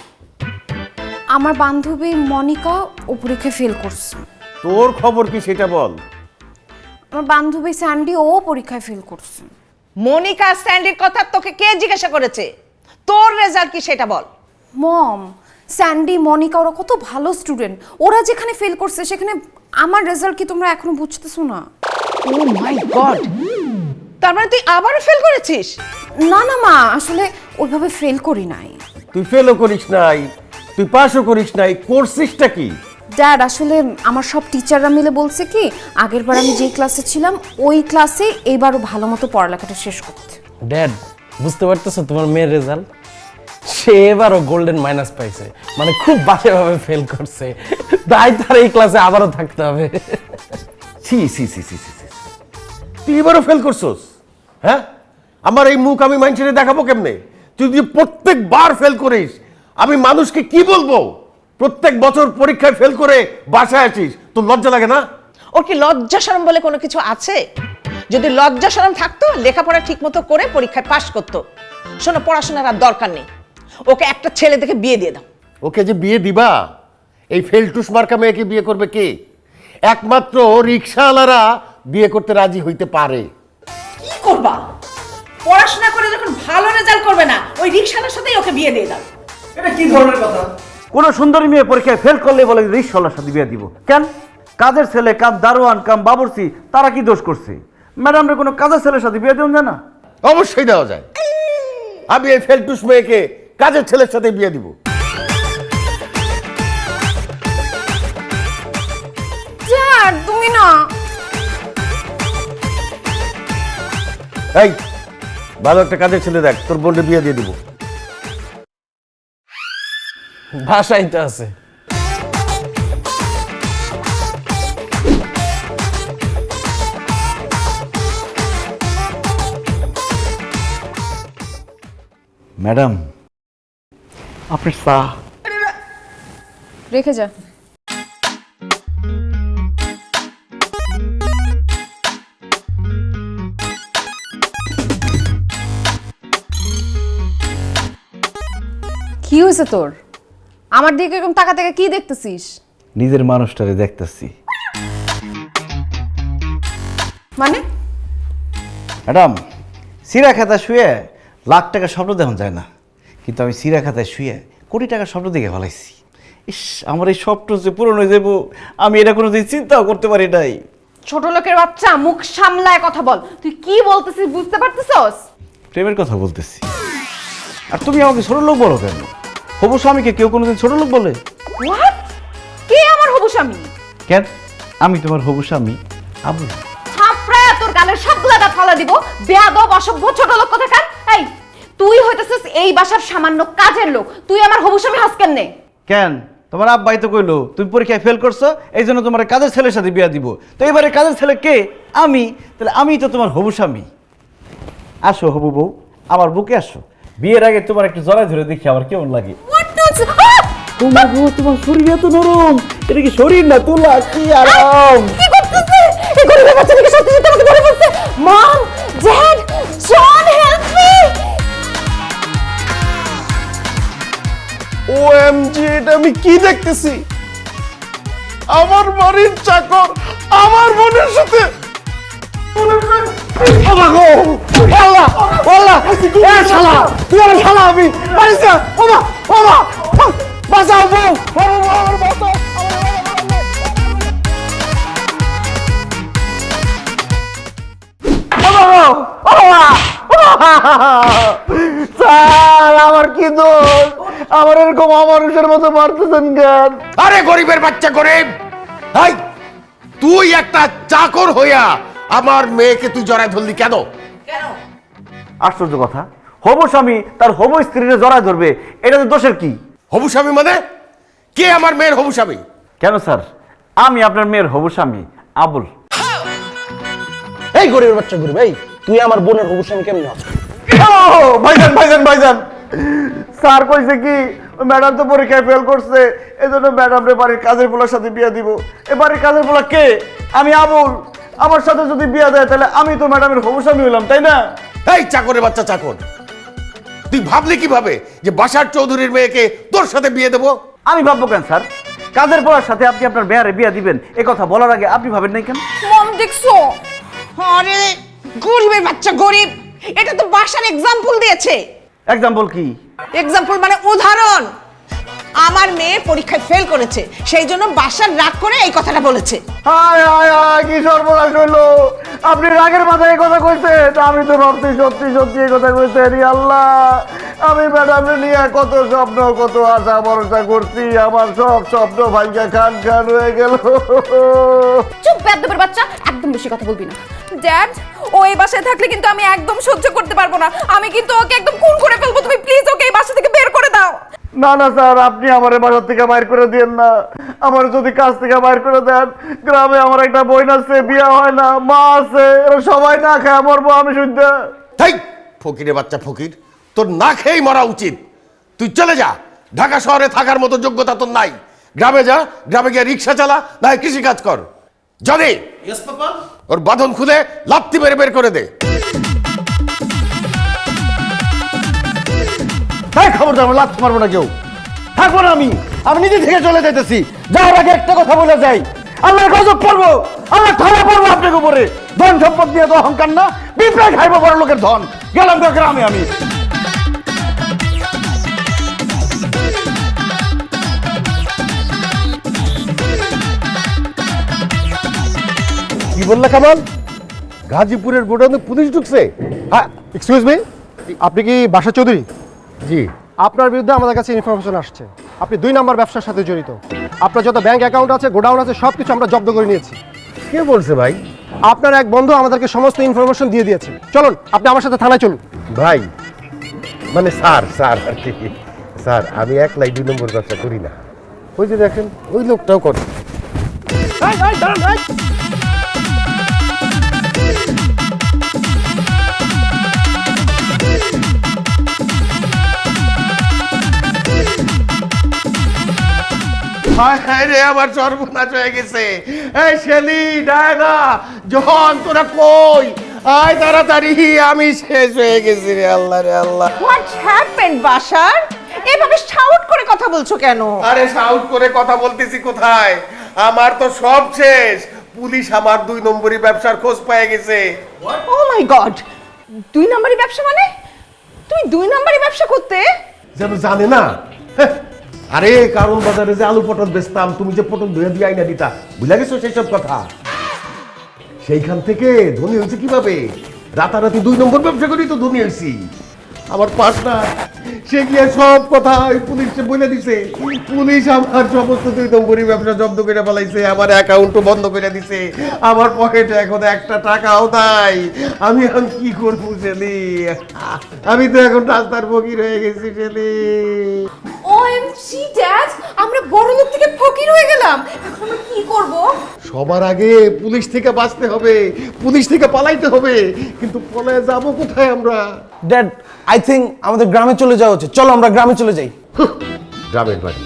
Speaker 3: আমার বান্ধবী মনিকা ও পরীক্ষায় ফেল করছে।
Speaker 1: তোর খবর কি সেটা বল।
Speaker 3: আমার বান্ধবী স্যান্ডি ও পরীক্ষায় ফেল করছে।
Speaker 5: মনিকা স্যান্ডির কথা তোকে কে জিজ্ঞাসা করেছে? তোর রেজাল্ট কি সেটা বল।
Speaker 3: মম, স্যান্ডি মনিকা ওরা কত ভালো স্টুডেন্ট, ওরা যেখানে ফেল করছে সেখানে আমার রেজাল্ট কি তোমরা এখনো বুঝতেছো না?
Speaker 5: ও মাই গড, তার মানে তুই আবারও ফেল করেছিস?
Speaker 3: না না মা, আসলে ওইভাবে ফেল করি নাই।
Speaker 1: তুই ফেলও করিস নাই, তুই পাশও করিস নাই, করছিসটা কি?
Speaker 3: ড্যাড আসলে আমার সব টিচাররা মিলে বলছে কি আগেরবার আমি যে ক্লাসে ছিলাম ওই ক্লাসে এবারও ভালো মতো পড়ালেখাটা শেষ করতে।
Speaker 8: ড্যাড বুঝতে পারতেছো তোমার মেয়ের রেজাল্ট? সে এবারও গোল্ডেন মাইনাস পাইছে, মানে খুব বাজেভাবে ফেল করছে, তাই তার এই ক্লাসে আবারও থাকতে হবে।
Speaker 1: C C C C C C. তুই এবারও ফেল করছস? হ্যাঁ, আমার এই মুখ আমি মানুষের দেখাবো কেমনে? তুই যদি প্রত্যেকবার ফেল করিস আমি মানুষকে কি বলবো? প্রত্যেক বছর পরীক্ষায় ফেল করে বাসায় আসিস, তোর লজ্জা লাগে না?
Speaker 5: ওর কি লজ্জা শরম বলে কোনো কিছু আছে? যদি লজ্জা শরম থাকতো লেখাপড়া ঠিক মতো করে পরীক্ষায় পাশ করতো। শোনো, পড়াশোনার আর দরকার নেই, ওকে একটা ছেলে দেখে বিয়ে দিয়ে দাও।
Speaker 1: ওকে যে বিয়ে দিবা, এই ফেলটুস মার্কা মেয়েকে বিয়ে করবে কে? একমাত্র রিক্সাওয়ালারা বিয়ে করতে রাজি হইতে পারে।
Speaker 5: কি করবা? পড়াশোনা করে যখন ভালো রেজাল্ট করবে না, ওই রিকশালার সাথেই ওকে বিয়ে দিয়ে দাও।
Speaker 6: এটা কি ধরনের কথা?
Speaker 2: কোনো সুন্দরী মেয়ে পরীক্ষায় ফেল করলে বলে রিক্সাওয়ালার সাথে বিয়ে দিব কেন? কাজের ছেলে, কাম দারোয়ান, কাম বাবুর্চি, তারা কি দোষ করছে? ম্যাডাম রে কোনো কাজের ছেলের সাথে বিয়ে দেওয়া যায় না?
Speaker 1: অবশ্যই দেওয়া যায়। আমি এই ফেলটুস মেয়েকে কাজের ছেলের সাথে বিয়ে দিব।
Speaker 3: ড্যাড তুমি না।
Speaker 1: এই ভালো একটা কাজের ছেলে দেখ, তোর বোনকে বিয়ে দিয়ে দিব।
Speaker 8: ভাষাই তো আছে।
Speaker 2: ম্যাডাম আপনার চা।
Speaker 3: রেখে যা। কি হয়েছে তোর? আমার দিকে এরকম তাকা তাকা কি দেখতেছিস?
Speaker 2: নিজের মানুষটারে দেখতেছি।
Speaker 3: মানে
Speaker 2: ম্যাডাম, সিরা খাতা শুয়ে লাখ টাকা স্বপ্ন দেখা যায় না, কিন্তু আমি সিরা খাতায় শুয়ে কোটি টাকার স্বপ্ন দেখে ফেলাইছি। ইস, আমার এই স্বপ্ন যে পূরণ হয়ে যাবো আমি এটা কোনোদিন চিন্তাও করতে পারি নাই।
Speaker 3: ছোট লোকের বাচ্চা, মুখ সামলায় কথা বল। তুই কি বলতেছিস বুঝতে পারতেছস?
Speaker 2: প্রেমের কথা বলতেছি। আর তুমি আমাকে ছোট লোক বলো কেন? হবু স্বামীকে কেউ কোনোদিন ছোট লোক বলে?
Speaker 3: হোয়াট? কে আমার হবু স্বামী?
Speaker 2: কেন? আমি তোমার হবু স্বামী আবু।
Speaker 3: থাপড়ায় তোর গালের সবগুলা দাঁত ফালা দিব। বেয়াদব, অসভ্য, ছোট লোক কোথাকার। এই তুই হইতেছিস এই বাসার সামান্য কাজের লোক, তুই আমার হবু স্বামী হাস কেমনে?
Speaker 2: কেন? তোমার আব্বাই তো কইলো তুমি পরীক্ষায় ফেল করছো, এই জন্য তোমার কাজের ছেলের সাথে বিয়া দিব। তো এবারে কাজের ছেলে কে? আমি। তাহলে আমি তো তোমার হবু স্বামী। আসো হবু বউ, আমার বুকে আসো। বিয়ের আগে তোমার একটু জড়াই ধরে দেখি আমার কেমন লাগে। তোমার বউ, তোমার শরীর এত নরম, এটা কি শরীর না তুলা? কি আরাম!
Speaker 3: কি করতেছে? এই গরিবের বাচ্চাটাকে সত্যি সত্যি আমাকে ধরে ফেলছে। মম, ড্যাড, জন, হেল্প মি!
Speaker 6: OMG, এটা আমি কি দেখতেছি? আমার বাড়ির চাকর আমার বোনের সাথে
Speaker 2: আমার কি দোষ? আমার এরকম অমানুষের মতো মারতেছেন কেন?
Speaker 1: আরে গরিবের বাচ্চা গরিব! হাই, তুই একটা চাকর হইয়া আমার মেয়েকে তুই জড়ায় ধরলি কেন?
Speaker 2: আশ্চর্য কথা, হবু স্বামী তার হবু স্ত্রীরে জড়ায় ধরবে, এটা তো দোষের কি?
Speaker 1: হবু স্বামী মানে? কে আমার মেয়ের হবু স্বামী?
Speaker 2: কেন স্যার, আমি আপনার মেয়ের হবু স্বামী আবুল।
Speaker 6: এই গরিবের বাচ্চা গরিব, এই তুই আমার বোনের হবু স্বামী কেমন আছিস?
Speaker 2: ভাইজান ভাইজান ভাইজান, স্যার কইছে কি ম্যাডাম তো পরীক্ষায় ফেল করছে, এজন্য ম্যাডাম রে বাড়ির কাজের পোলার সাথে বিয়ে দিব। এ বাড়ির কাজের পোলা কে? আমি আবুল। আমার সাথে যদি বিয়ে দেয় তাহলে আমি তো ম্যাডামের হবু স্বামী হইলাম, তাই না?
Speaker 1: এই চাকরের বাচ্চা চাকর, তুই ভাবলি কিভাবে যে বাসার চৌধুরীর মেয়েকে তোর সাথে বিয়ে দেবো?
Speaker 2: আমি ভাববো কেন স্যার? কাজের পোলার সাথে আপনি আপনার মেয়ারে বিয়ে দিবেন, এ কথা বলার আগে আপনি ভাবেন নাই কেন?
Speaker 3: মম দেখছো?
Speaker 5: আরে গরিবের বাচ্চা গরিব, এটা তো বাসার এক্সাম্পল দিয়েছে।
Speaker 2: এক্সাম্পল কি?
Speaker 5: এক্সাম্পল মানে উদাহরণ। আমার মেয়ে পরীক্ষায় ফেল করেছে, সেই জন্য বাসার রাগ করে এই কথাটা বলেছে।
Speaker 2: হায় হায় হায়, কি সর্বনাশ হইলো! আপনি রাগের মাথায় এই কথা কইছেন? আমি তো ভাবছি সত্যি সত্যি এই কথা কইছেন। আল্লাহ, আমি ম্যাডাম নিয়ে কত স্বপ্ন কত আশা ভরসা করছি, আমার সব স্বপ্ন ভাইয়া খান খান হয়ে গেল।
Speaker 3: চুপ বেয়াদবের বাচ্চা, একদম বেশি কথা বলবি না। ড্যাড, ও এই বাসায় থাকলে কিন্তু আমি একদম সহ্য করতে পারবো না। আমি কিন্তু ওকে একদম খুন করে ফেলবো। তুমি প্লিজ ওকে এই বাসা থেকে বের করে দাও।
Speaker 2: না না স্যার, আপনি আমার বাসা থেকে বাইর করে দিয়েন না। আমার যদি কাজ থেকে বাইর করে দেন, গ্রামে আমার একটা বোন আছে, বিয়ে হয় না, মা আছে, এরা সবাই না খায় মরবো আমি শুদ্ধ।
Speaker 1: তাই ফকিরে বাচ্চা ফকির, তোর না খেয়েই মরা উচিত। তুই চলে যা, ঢাকা শহরে থাকার মতো যোগ্যতা তোর নাই। গ্রামে যা, গ্রামে গিয়ে রিক্সা চালা, না হয় কৃষি কাজ কর। জানি ওর বাঁধন খুলে লাপ্তি মেরে বের করে দে।
Speaker 2: তাই খবরদার, আমি লাগতে পারবো না, কেউ থাকবো না। আমি নিজে থেকে চলে যাইতেছি। যাওয়ার আগে একটা কথা বলে যাই, আল্লাহর গজব পড়বো, আল্লাহ ধরা পড়বো আপনার উপরে। ধন সম্পদ দিয়ে তো অহংকার না, পিঁপড়ে খাইবো বড় লোকের ধন। গেলাম তো গ্রামে আমি।
Speaker 1: কি বললে কামাল? গাজীপুরের গোডাউনে পুলিশ ঢুকছে?
Speaker 9: হ্যাঁ, এক্সকিউজ মি, আপনি কি বাসা চৌধুরী?
Speaker 1: জি।
Speaker 9: আপনার বিরুদ্ধে আমাদের কাছে ইনফরমেশন আসছে আপনি 2 নম্বর ব্যবসার সাথে জড়িত। আপনার যত ব্যাংক অ্যাকাউন্ট আছে, গোডাউন আছে, সব কিছু আমরা জব্দ করে নিয়েছি।
Speaker 1: কে বলছে ভাই?
Speaker 9: আপনার এক বন্ধু আমাদেরকে সমস্ত ইনফরমেশন দিয়ে দিয়েছে। চলুন, আপনি আমার সাথে থানায় চলুন।
Speaker 1: ভাই মানে স্যার আর কি স্যার, আমি একলাই 2 নম্বর ব্যবসা করি না। ওই যে দেখেন, ওই লোকটাও করে। রে আমার সর্বনাশ হয়ে গেছে। এই শেলি, ডায়না, জন, তোরা কই? আয় তাড়াতাড়ি, আমি শেষ হয়ে গেছি রে আল্লাহ রে আল্লাহ।
Speaker 5: হোয়াট হ্যাপেন্ড বাসার? এভাবে শাউট করে কথা বলছো কেন?
Speaker 1: আরে শাউট করে কথা বলতেছি কোথায়? আমার তো সব শেষ। পুলিশ আমার 2 নম্বরই ব্যবসার খোঁজ পেয়ে গেছে।
Speaker 5: ও মাই গড, 2 নম্বরই ব্যবসা মানে? তুমি 2 নম্বরই ব্যবসা করতে?
Speaker 1: যেন জানে না। হ্যাঁ, আরে কারণ বাজারে যে আলু পটল বেচতাম, তুমি যে পটল ধুয়ে দিয়ে আইনা দিতা, বুঝলা গেছো সেই সব কথা? সেইখান থেকে ধনী হয়েছে কিভাবে? রাতারাতি 2 নম্বর ব্যবসা করি তো ধনী হয়েছি। আমার পার্টনার সে গিয়ে সব কথা ওই পুলিশকে বলে দিছে। পুলিশ আমার সমস্ত 2 নম্বরই ব্যবসা জব্দ করে ফেলাইছে, আমার অ্যাকাউন্টও বন্ধ করে দিছে। আমার পকেটে এখন একটা টাকাও নাই। আমি এখন কি করবো শেলি? আমি তো এখন রাস্তার ফকির হয়ে গেছি শেলি।
Speaker 3: ওএমজি ড্যাড, আমরা বড় লোক থেকে ফকির হয়ে গেলাম। এখন আমরা কি করব?
Speaker 1: সবার আগে পুলিশ থেকে বাঁচতে হবে, পুলিশ থেকে পালাইতে হবে। কিন্তু পলায় যাবো কোথায় আমরা?
Speaker 6: ড্যাড, আই থিঙ্ক আমাদের গ্রামে চলে যাওয়া উচিত। চলো আমরা গ্রামে চলে যাই।
Speaker 1: গ্রামের বাড়ি,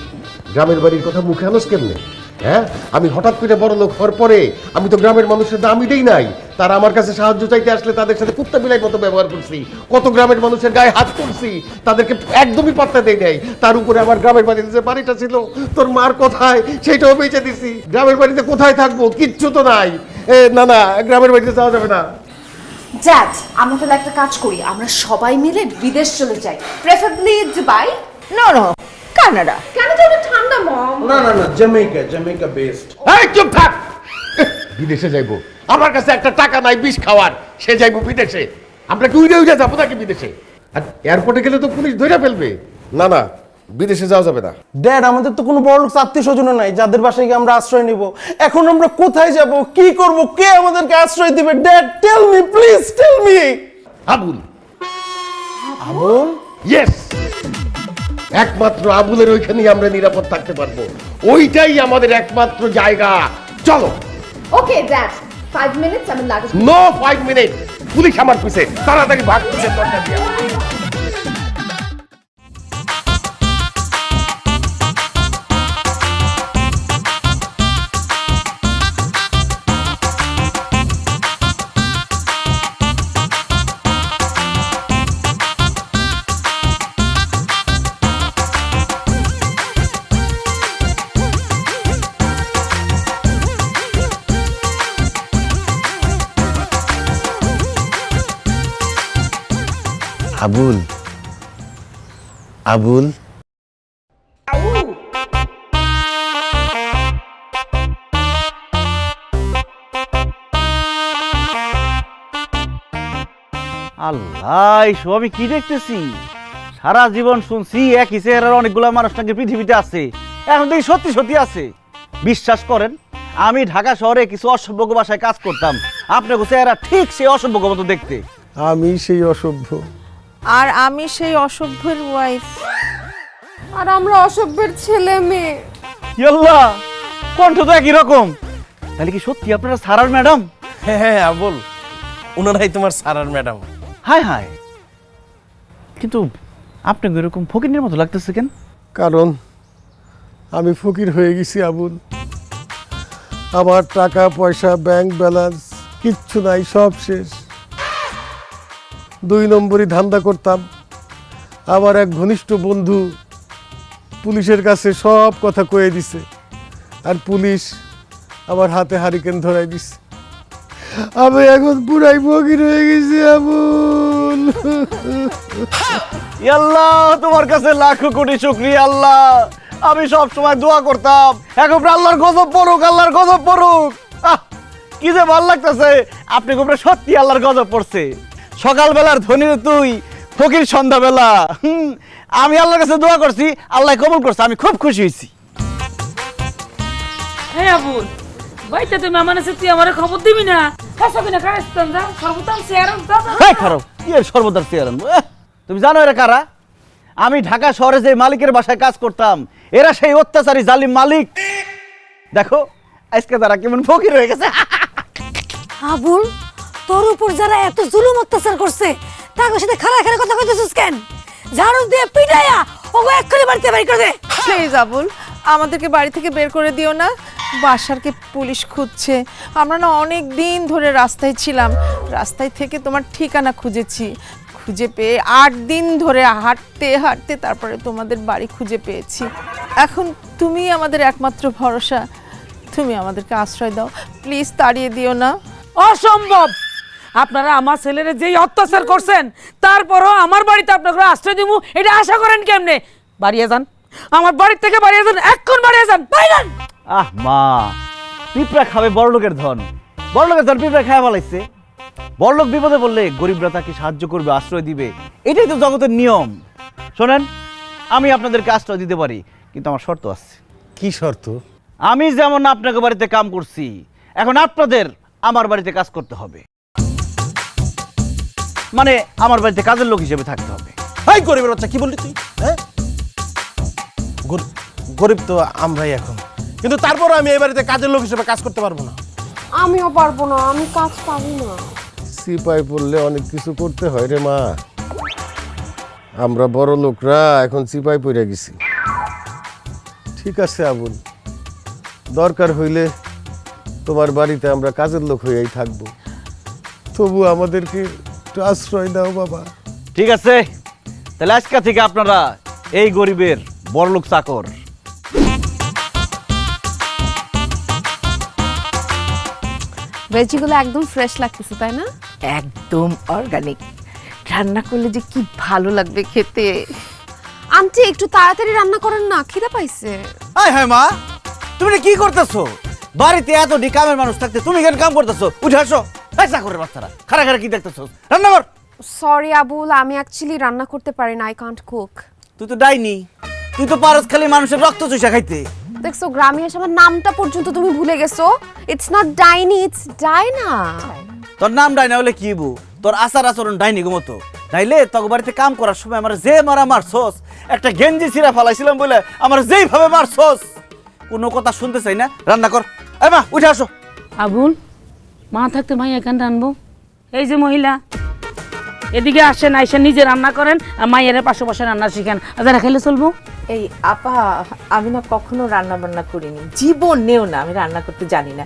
Speaker 1: গ্রামের বাড়ির কথা মুখে আনোস কেমনে? হ্যাঁ, আমি হঠাৎ করে বড় লোক হওয়ার পরে আমি তো গ্রামের মানুষের দামই দেই নাই। তারা আমার কাছে সাহায্য চাইতে আসলে তাদের সাথে কুত্তা বিলাই মতো ব্যবহার করছি। কত গ্রামের মানুষের গায়ে হাত তুলছি, তাদেরকে একদমই পাত্তা দেই নাই। তার উপরে আমার গ্রামের বাড়িতে যে বাড়িটা ছিল, তোর মার কোথায়, সেইটাও বেঁচে দিছি। গ্রামের বাড়িতে কোথায় থাকবো? কিচ্ছু তো নাই। না না, গ্রামের বাড়িতে যাওয়া যাবে না।
Speaker 3: ড্যাড, আমরা তাহলে একটা কাজ করি, আমরা সবাই মিলে বিদেশ চলে যাই, preferably Dubai.
Speaker 5: No no, Canada.
Speaker 3: Canada তো ঠান্ডা মম।
Speaker 6: না জামাইকা বেস্ট।
Speaker 1: এই চুপ থাক। বিদেশে যাইবো? আমার কাছে একটা টাকা নাই বিষ খাওয়ার, সে যাইবো বিদেশে? আমরা কি উড়ে যাবো নাকি বিদেশে? আর এয়ারপোর্টে গেলে তো পুলিশ ধরে ফেলবে। না না, বিদেশে যাওয়া যাবে না।
Speaker 6: ড্যাড, আমাদের তো কোনো বড় লোক আত্মীয় স্বজন নাই যাদের বাসায় গিয়ে আমরা আশ্রয় নিব। এখন আমরা কোথায় যাব, কি করব, কে আমাদেরকে আশ্রয় দিবে? Dad, tell me please, tell me.
Speaker 1: Abul.
Speaker 6: Abul?
Speaker 1: Yes, একমাত্র আবুলের ওইখানেই আমরা নিরাপদ থাকতে পারবো। ওইটাই আমাদের একমাত্র জায়গা। চলো।
Speaker 3: ওকে ড্যাড, 5 মিনিটস আমি লাগেজ।
Speaker 1: নো 5 মিনিট, পুলিশ আমার পিছে, তাড়াতাড়ি ভাগ পিছে দরজা দিয়ে।
Speaker 7: আবুল, আবুল,
Speaker 5: আউ
Speaker 2: আল্লাহ এসব আমি কি দেখতেছি? সারা জীবন শুনছি একই চেহারার অনেকগুলা মানুষ নাকি পৃথিবীতে আছে, এখন দেখি সত্যি সত্যি আছে। বিশ্বাস করেন, আমি ঢাকা শহরে কিছু অসভ্য বাসায় কাজ করতাম, আপনাকে চেহারা ঠিক সেই অসভ্য মতো দেখতে।
Speaker 1: আমি সেই অসভ্য।
Speaker 5: আর আমি সেই অসভ্যের ওয়াইফ।
Speaker 3: আর আমরা অসভ্যের ছেলে মেয়ে।
Speaker 2: ইয়াল্লাহ, কণ্ঠ তো একই রকম। তাহলে কি সত্যি আপনারা সারার ম্যাডাম?
Speaker 6: হ্যাঁ আবুল, ওনারাই তোমার সারার ম্যাডাম।
Speaker 2: হায় হায়, কিন্তু আপনাকে এরকম ফকিরের মতো লাগতেছে কেন?
Speaker 1: কারণ আমি ফকির হয়ে গেছি আবুল। আমার টাকা পয়সা, ব্যাংক ব্যালেন্স কিচ্ছু নাই, সব শেষ। 2 নম্বরই ধান্দা করতাম। আমার এক ঘনিষ্ঠ বন্ধু পুলিশের কাছে সব কথা কয়ে দিছে, আর পুলিশ আমার হাতে হারিকেন ধরাই দিছে। আমি এখন পুরাই ফকির হয়ে গেছি আবুল।
Speaker 2: আল্লাহ, তোমার কাছে লাখো কোটি শুকরিয়া আল্লাহ। আমি সব সময় দোয়া করতাম এখন আল্লাহর গজব পড়ুক, আল্লাহর গজব পড়ুক। কি যে ভালো লাগতেছে, আপনি গোপরে সত্যি আল্লাহর গজব পড়ছে। সকালবেলার ধনী তুই, ফকির সন্ধ্যাবেলা। আমি আল্লাহর কাছে দোয়া করছি, আল্লাহ কবুল করছে, আমি খুব খুশি হয়েছি।
Speaker 4: হ্যাঁ আবুল, বাইতে তো মেহমান আছে, তুই আমার খবর দিবি না? হ্যাঁ সকিনা খাইস্তান যা, সর্বতাম চেয়ারম দাদা।
Speaker 2: হ্যাঁ খারাপ, কি এর সর্বদার চেয়ারেন? তুমি জানো এরা কারা? আমি ঢাকা শহরে যে মালিকের বাসায় কাজ করতাম, এরা সেই অত্যাচারী জালিম মালিক। দেখো আজকে তারা কেমন ফকির হয়ে গেছে।
Speaker 10: আবুল, তোর উপর যারা এত জুলুম অত্যাচার করছে তাদের সাথে খাড়া খাড়া কথা কইতেছিস কেন? ঝাড়ু দিয়ে পিটাইয়া ওগো এক্ষুনি বাড়িতে বের করে দে।
Speaker 5: প্লিজ আবুল, আমাদেরকে বাড়ি থেকে বের করে দিও না। বাসারকে পুলিশ খুঁজছে। আমরা না অনেক দিন ধরে রাস্তায় ছিলাম, রাস্তায় থেকে তোমার ঠিকানা খুঁজেছি, খুঁজে পেয়ে 8 দিন ধরে হাঁটতে হাঁটতে তারপরে তোমাদের বাড়ি খুঁজে পেয়েছি। এখন তুমি আমাদের একমাত্র ভরসা, তুমি আমাদেরকে আশ্রয় দাও, প্লিজ তাড়িয়ে দিও না।
Speaker 4: অসম্ভব! আপনারা আমার ছেলেরে যেই অত্যাচার করছেন, তারপরও আমার বাড়িতে আপনাকে আশ্রয় দিব এটা আশা করেন কেমনে? বাড়িয়ে যান, আমার বাড়ির থেকে বাড়িয়ে যান, এক্ষুন বাড়িয়ে যান, বাইরেন।
Speaker 2: আহ মা, পিঁপড়া খাবে বড়লোকের ধন, বড়লোকের ধন পিঁপড়া খায় ফেলাইছে। বড়লোক বিপদে বললে গরিবরা তাকে সাহায্য করবে, আশ্রয় দিবে, এটাই তো জগতের নিয়ম। শোনেন, আমি আপনাদেরকে আশ্রয় দিতে পারি, কিন্তু আমার শর্ত আছে।
Speaker 1: কি শর্ত?
Speaker 2: আমি যেমন আপনাকে বাড়িতে কাম করছি, এখন আপনাদের আমার বাড়িতে কাজ করতে হবে, মানে আমার বাড়িতে কাজের লোক হিসেবে থাকতে হবে।
Speaker 6: হাই গরিবের বাচ্চা, কি বললি তুই? হ্যাঁ, গরিব তো আমরাই এখন, কিন্তু তারপরও আমি এই বাড়িতে কাজের লোক হিসেবে কাজ করতে পারবো না।
Speaker 3: আমিও পারবো না, আমি কাজ পারি না।
Speaker 1: সিপাই পড়লে অনেক কিছু করতে হয় রে মা। আমরা বড় লোকরা এখন সিপাই পড়ে গেছি। ঠিক আছে আবুল, দরকার হইলে তোমার বাড়িতে আমরা কাজের লোক হয়েই থাকবো, তবু আমাদেরকে একটু আশ্রয় দাও বাবা।
Speaker 2: ঠিক আছে, তাহলে আজকে থেকে আপনারা এই গরিবের বড়লোক চাকর।
Speaker 3: ভেজিগুলো একদম ফ্রেশ লাগতেছে, তাই না?
Speaker 5: একদম অর্গানিক, রান্না করলে যে কি ভালো লাগবে খেতে।
Speaker 3: আন্টি একটু তাড়াতাড়ি রান্না করেন না, খিদে পাইছে।
Speaker 2: আয় হায় মা, তুমি কি করতেছো? বাড়িতে এত কামের মানুষ থাকতে তুমি কেন কাম করতেছো? উঠে আসো। চাকরের বাচ্চারা খারা খারা কি দেখতেছো? রান্না কর।
Speaker 3: সরি আবুল, আমি অ্যাকচুয়ালি রান্না করতে পারি না, আই কান্ট কুক।
Speaker 2: তুই তো ডাইনি, তুই তো পারস খালি মানুষের রক্ত চুষা খাইতে।
Speaker 3: দেখছো, গ্রামে এসে আমার নামটা পর্যন্ত তুমি ভুলে গেছো। ইটস নট ডাইনি, ইটস ডাইনা।
Speaker 2: তোর নাম ডাইনা হলে কি বু? তোর আচার আচরণ ডাইনি গো মতো। নাইলে তোর বাড়িতে কাম করার সময় আমার যে মারা মারছস, একটা গেঞ্জি ছিঁড়া ফেলাইছিলাম বলে আমার যেইভাবে মারছস, কোনো কথা শুনতে চাই না। রান্না কর। এই মা, উঠে আসো।
Speaker 4: আবুল, মা থাকতে মাই এখান রানবো? এই যে মহিলা, এদিকে আসেন, আইসা নিজে রান্না করেন আর মায়ের পাশে পাশে রান্না শিখেন, যারা খেলে চলবো।
Speaker 5: এই আপা, আমি না কখনো রান্না বান্না করিনি, জীবনেও না। আমি রান্না করতে জানি না,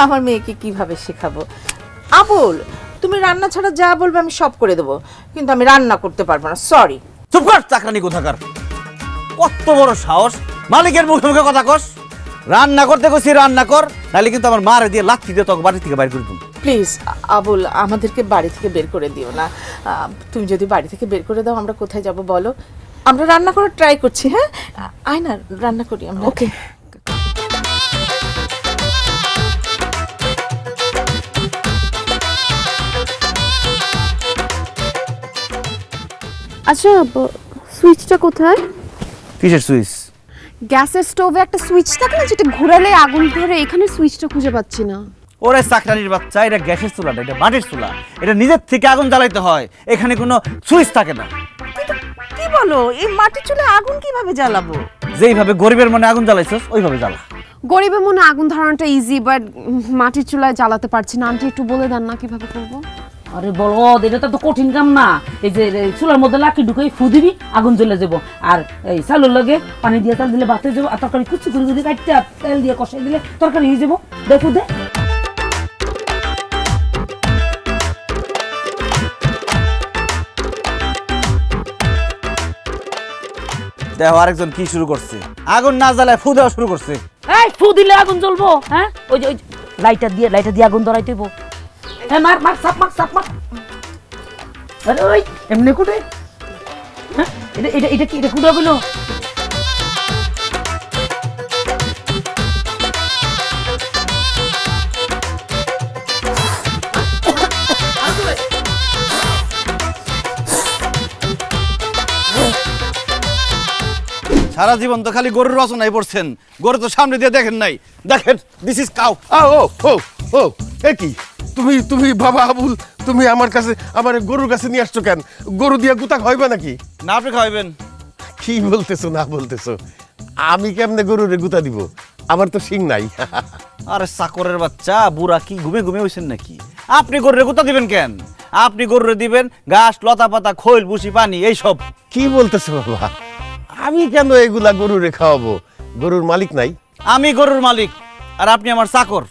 Speaker 5: আমার মেয়েকে কিভাবে শেখাবো? আবুল, তুমি রান্না ছাড়া যা বলবে আমি সব করে দেবো, কিন্তু আমি রান্না করতে পারবো না, সরি।
Speaker 2: চুপ কর চাকরানি কোথাকার। কত বড় সাহস, মালিকের মুখে মুখে কথা কস। রান্না করতে কইছি রান্না কর, নাহলে কিন্তু আমার মারে দিয়ে লাথি দিয়ে তোকে বাড়ি থেকে বাইর করে দিই।
Speaker 5: প্লিজ আবুল, আমাদেরকে বাড়ি থেকে বের করে দিও না। তুমি যদি বাড়ি থেকে বের করে দাও, আমরা কোথায় যাব বলো? আমরা রান্না করার ট্রাই করছি। হ্যাঁ, আয় না, রান্না করি আমরা। ওকে।
Speaker 3: আচ্ছা সুইচটা কোথায়?
Speaker 2: কিসের সুইচ?
Speaker 3: গ্যাসের স্টোভে একটা সুইচ থাকে না যেটা ঘোরালে আগুন ধরে, এখানে সুইচটা খুঁজে পাচ্ছি না।
Speaker 2: ওরে চাকরানির বাচ্চা, এটা গ্যাসের চুলা না, এটা মাটির চুলা। এটা নিজের থেকে আগুন জ্বালাইতে হয়, এখানে কোনো সুইচ থাকে না।
Speaker 5: কি বলো, এই মাটির চুলে আগুন কিভাবে জ্বালাবো?
Speaker 2: যেইভাবে গরিবের মনে আগুন জ্বালাইছস ওইভাবে জ্বালা।
Speaker 3: গরিবের মনে আগুন ধরানোটা ইজি, বাট মাটির চুলায় জ্বালাতে পারছি না। আন্টি একটু বলে দেন না কিভাবে করবো?
Speaker 4: আরে বলদ, এটা তো কঠিন কাম না। এই যে চুলার মধ্যে লাকি ঢুকে ফু দিবি, আগুন জ্বলে যাবো। আর এই চালুর লগে পানি দিয়ে চাল দিলে বাতে যাবো। আর তরকারি কুচি করে যদি কাটতে তেল দিয়ে কষাই দিলে তরকারি হয়ে যাবো। দেখো দে।
Speaker 2: দেখো আরেকজন কি শুরু করছে, আগুন না জ্বালায় ফু দেওয়া শুরু করছে।
Speaker 4: এই ফু দিলে আগুন জ্বলবো? হ্যাঁ, ওই যে লাইটার দিয়ে আগুন ধরাই দেবো। হ্যাঁ, মার মার সাপ মার। আরে ওই এমনি কুটে। হ্যাঁ, এটা কি, এটা কুটে গেলো?
Speaker 2: সারা জীবন তো খালি গরুর রচনায় পড়ছেন, গরু তো সামনে দিয়ে দেখেন নাই। দেখেন, দিস ইজ কাউ।
Speaker 1: ও এ কি, তুমি বাবা আবুল, তুমি আমার কাছে, আমার গরুর কাছে নিয়ে আসছো কেন? গরু দিয়ে গুতা খাইবে নাকি?
Speaker 2: না আপনি খাওয়াবেন?
Speaker 1: কি বলতেছো না বলতেছো? আমি কেমনে গরুরে গুতা দিব? আমার তো শিং নাই।
Speaker 2: আরে চাকরের বাচ্চা, বুড়া কি ঘুমে হইছেন নাকি? আপনি গরুরে গুতা দিবেন কেন? আপনি গরুরে দিবেন ঘাস, লতা পাতা, খৈল, ভুসি, পানি, এইসব।
Speaker 1: কি বলতেছো বাবা? আমি কেন এগুলা গরুরে খাওয়াবো? গরুর মালিক নাই?
Speaker 2: আমি গরুর মালিক আর আপনি আমার চাকর।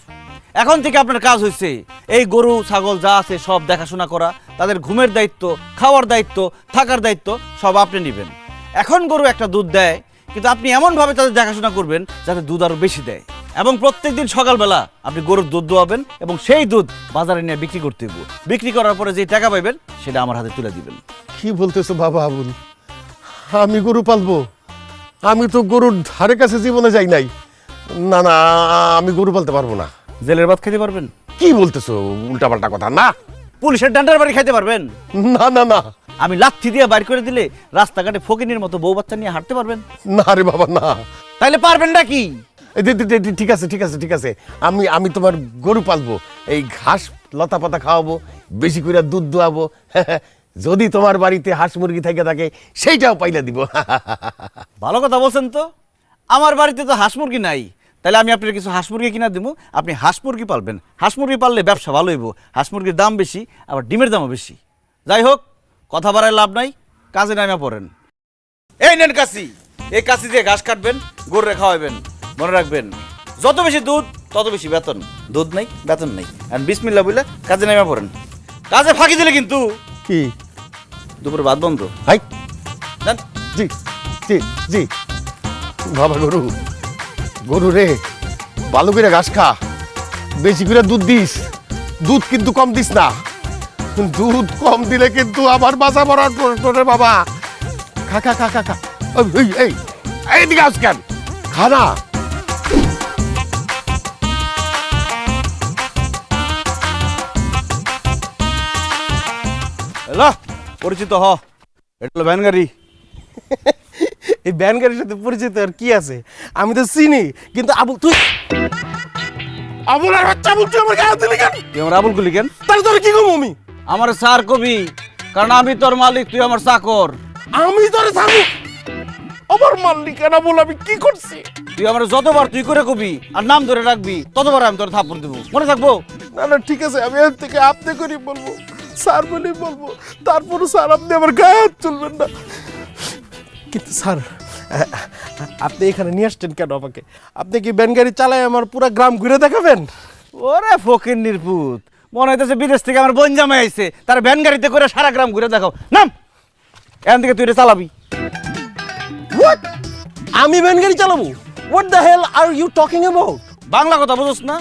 Speaker 2: এখন থেকে আপনার কাজ হয়েছে এই গরু ছাগল যা আছে সব দেখাশোনা করা, তাদের ঘুমের দায়িত্ব, খাওয়ার দায়িত্ব, থাকার দায়িত্ব সব আপনি নেবেন। এখন গরু একটা দুধ দেয়, কিন্তু আপনি এমনভাবে তাদের দেখাশোনা করবেন যাতে দুধ আরও বেশি দেয়। এবং প্রত্যেকদিন সকালবেলা আপনি গরুর দুধ দোয়াবেন এবং সেই দুধ বাজারে নিয়ে বিক্রি করতে হবে। বিক্রি করার পরে যে টাকা পাইবেন সেটা আমার হাতে তুলে দিবেন।
Speaker 1: কি বলতেছো বাবা আবুল? আমি গরু পালবো? আমি তো গরুর ধারে কাছে জীবনে যাই নাই। না না, আমি গরু পালতে পারবো না।
Speaker 2: জেলের ভাত খেতে পারবেন?
Speaker 1: কি বলতেছো উল্টাপাল্টা কথা? না।
Speaker 2: পুলিশের ডান্ডার বাড়ি খাইতে পারবেন?
Speaker 1: না না না।
Speaker 2: আমি লাথি দিয়ে বাইর করে দিলে রাস্তাঘাটে ফকিনীর মতো বউ বাচ্চা নিয়ে হাঁটতে পারবেন?
Speaker 1: না রে বাবা না।
Speaker 2: তাইলে পারবেন না কি?
Speaker 1: ঠিক আছে, আমি তোমার গরু পালবো, এই ঘাস লতা পাতা খাওয়াবো, বেশি করে দুধ দোয়াবো। যদি তোমার বাড়িতে হাঁস মুরগি থেকে থাকে সেইটাও পাইলা দিব।
Speaker 2: ভালো কথা বলছেন তো। আমার বাড়িতে তো হাঁস মুরগি নাই, তাহলে আমি আপনার কিছু হাঁস মুরগি কিনা দিব, আপনি হাঁস মুরগি পালবেন। হাঁস মুরগি পাললে ব্যবসা ভালো হইব। হাঁস মুরগির দাম বেশি, আবার ডিমের দামও বেশি। যাই হোক, কথা বাড়ায় লাভ নাই, কাজে নামা পড়েন। এই নেন কাশি, এই কাশি দিয়ে ঘাস কাটবেন, গরুরে খাওয়াবেন। মনে রাখবেন, যত বেশি দুধ তত বেশি বেতন। দুধ নাই, বেতন নাই। আর বিসমিল্লাহ বলে কাজে নামা পড়েন। কাজে ফাঁকি দিলে কিন্তু
Speaker 1: কি
Speaker 2: দুপুরে ভাত বন্ধ।
Speaker 1: হাই
Speaker 2: যান।
Speaker 1: জি জি জি। বাবা গরু রে, ভালো করে ঘাস খা, বেশি করে দুধ দিস। দুধ কিন্তু কম দিস না। দুধ কম দিলে কিন্তু আমার বাসা ভরার প্রশ্ন রে বাবা। খা খা খা খা খা। এই দিকে আস কেন? খা না।
Speaker 2: পরিচিত হ, এটা হলো ভ্যান গাড়ি।
Speaker 6: এই ভ্যান গাড়ির সাথে পরিচিত আর কি আছে? আমি তো চিনি, কিন্তু আবুল তুই
Speaker 1: আবুল আর বাচ্চা বলছি আমার গায়ে দিলি কেন?
Speaker 2: তুই আমার আবুল গুলি কেন?
Speaker 1: তাহলে তোর কি কম? আমি
Speaker 2: আমার স্যার কবি, কারণ আমি তোর মালিক, তুই আমার চাকর।
Speaker 1: আমি তোর থাকবো আমার মালিক কেন? বল আমি কি করছি?
Speaker 2: তুই আমার যতবার তুই করে কবি আর নাম ধরে রাখবি ততবার আমি তোর থাপ্পড় দেবো, মনে থাকবো?
Speaker 6: না না ঠিক আছে, আমি এর থেকে আপনি করে বলবো, স্যার বলে বলবো। তারপরে স্যার আপনি আমার গায়ে হাত তুলবেন না। কিন্তু স্যার, আপনি এখানে নিয়ে আসছেন কেন আমাকে? আপনি কি ভ্যান গাড়ি চালায় আমার পুরো গ্রাম ঘুরে দেখাবেন?
Speaker 2: ওরে ফকির নির্পুত, মনে হইতেছে বিদেশ থেকে আমার বোন জামাই আইছে, তার ভ্যান গাড়িতে করে সারা গ্রাম ঘুরে দেখাও। নাম, এখান থেকে তুই এটা চালাবি।
Speaker 6: What? আমি ভ্যান গাড়ি চালাবো? What the hell are you talking about?
Speaker 2: Bangla কথা বুঝছ না?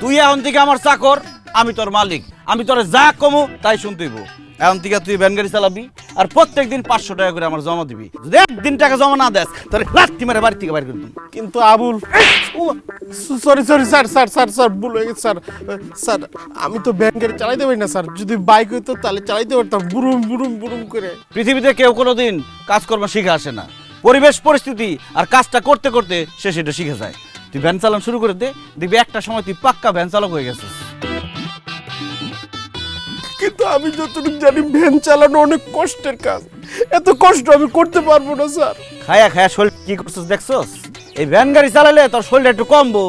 Speaker 2: তুই এখন থেকে আমার চাকর, আমি তোর মালিক। আমি তোর যা কমু তাই শুনতেইব। এখন থেকে তুই ভ্যান গাড়ি চালাবি আর প্রত্যেকদিন 500 টাকা করে আমার জমা দিবি। যদি একদিন টাকা জমা না দেস তাহলে লাত্তি মেরে বাড়ি থেকে বাইর করে দিবি।
Speaker 6: কিন্তু Abul, sorry sir sir sir sir ভুল হয়ে গেছে স্যার। স্যার আমি তো ভ্যান গাড়ি চালাইতে পারি না স্যার, যদি বাইক হইতো তাহলে চালাইতে পারতাম বুরুম বুরুম বুরুম করে।
Speaker 2: পৃথিবীতে কেউ কোনোদিন কাজকর্ম শিখে আসে না, পরিবেশ পরিস্থিতি আর কাজটা করতে করতে সে সেটা শিখে যায়। তুই ভ্যান চালানো শুরু করে দে, দেখবি একটা সময় তুই পাক্কা ভ্যান চালক হয়ে গেছিস।
Speaker 6: কিন্তু আমি যতটুকু জানি ভ্যান চালানো অনেক কষ্টের কাজ, এত কষ্ট আমি করতে পারবো না স্যার।
Speaker 2: খায়া খায়া শরীর কি করছিস দেখছস? এই ভ্যান গাড়ি চালালে তোর শরীরটা একটু কমবো,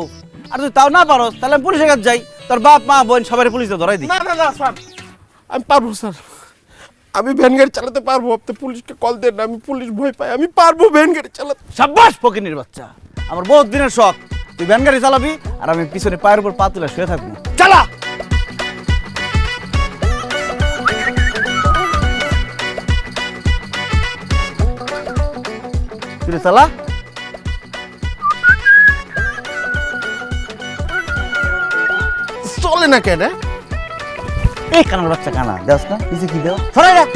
Speaker 2: আর তুই তাও না পারো তাহলে আমি পুলিশের কাছে যাই, তোর বাপ মা বোন সবাই পুলিশে ধরাই দিই।
Speaker 6: না না না স্যার, আমি পারবো স্যার, আমি ভ্যান গাড়ি চালাতে পারবো। আপনি পুলিশকে কল দেন না, আমি পুলিশ ভয় পাই, আমি পারবো ভ্যান গাড়ি চালাতে।
Speaker 2: সাব্বাস ফকিনীর বাচ্চা, আমার বহুত দিনের শখ তুই ভ্যান গাড়ি চালাবি আর আমি পিছনে পায়ের উপর পা তুলে শুয়ে থাকবো। চালা। তুই চালা।
Speaker 6: চলে না কেন?
Speaker 2: এই কানার বাচ্চা কানা দেওস না, নিচে কি দেও সরাই রাখ।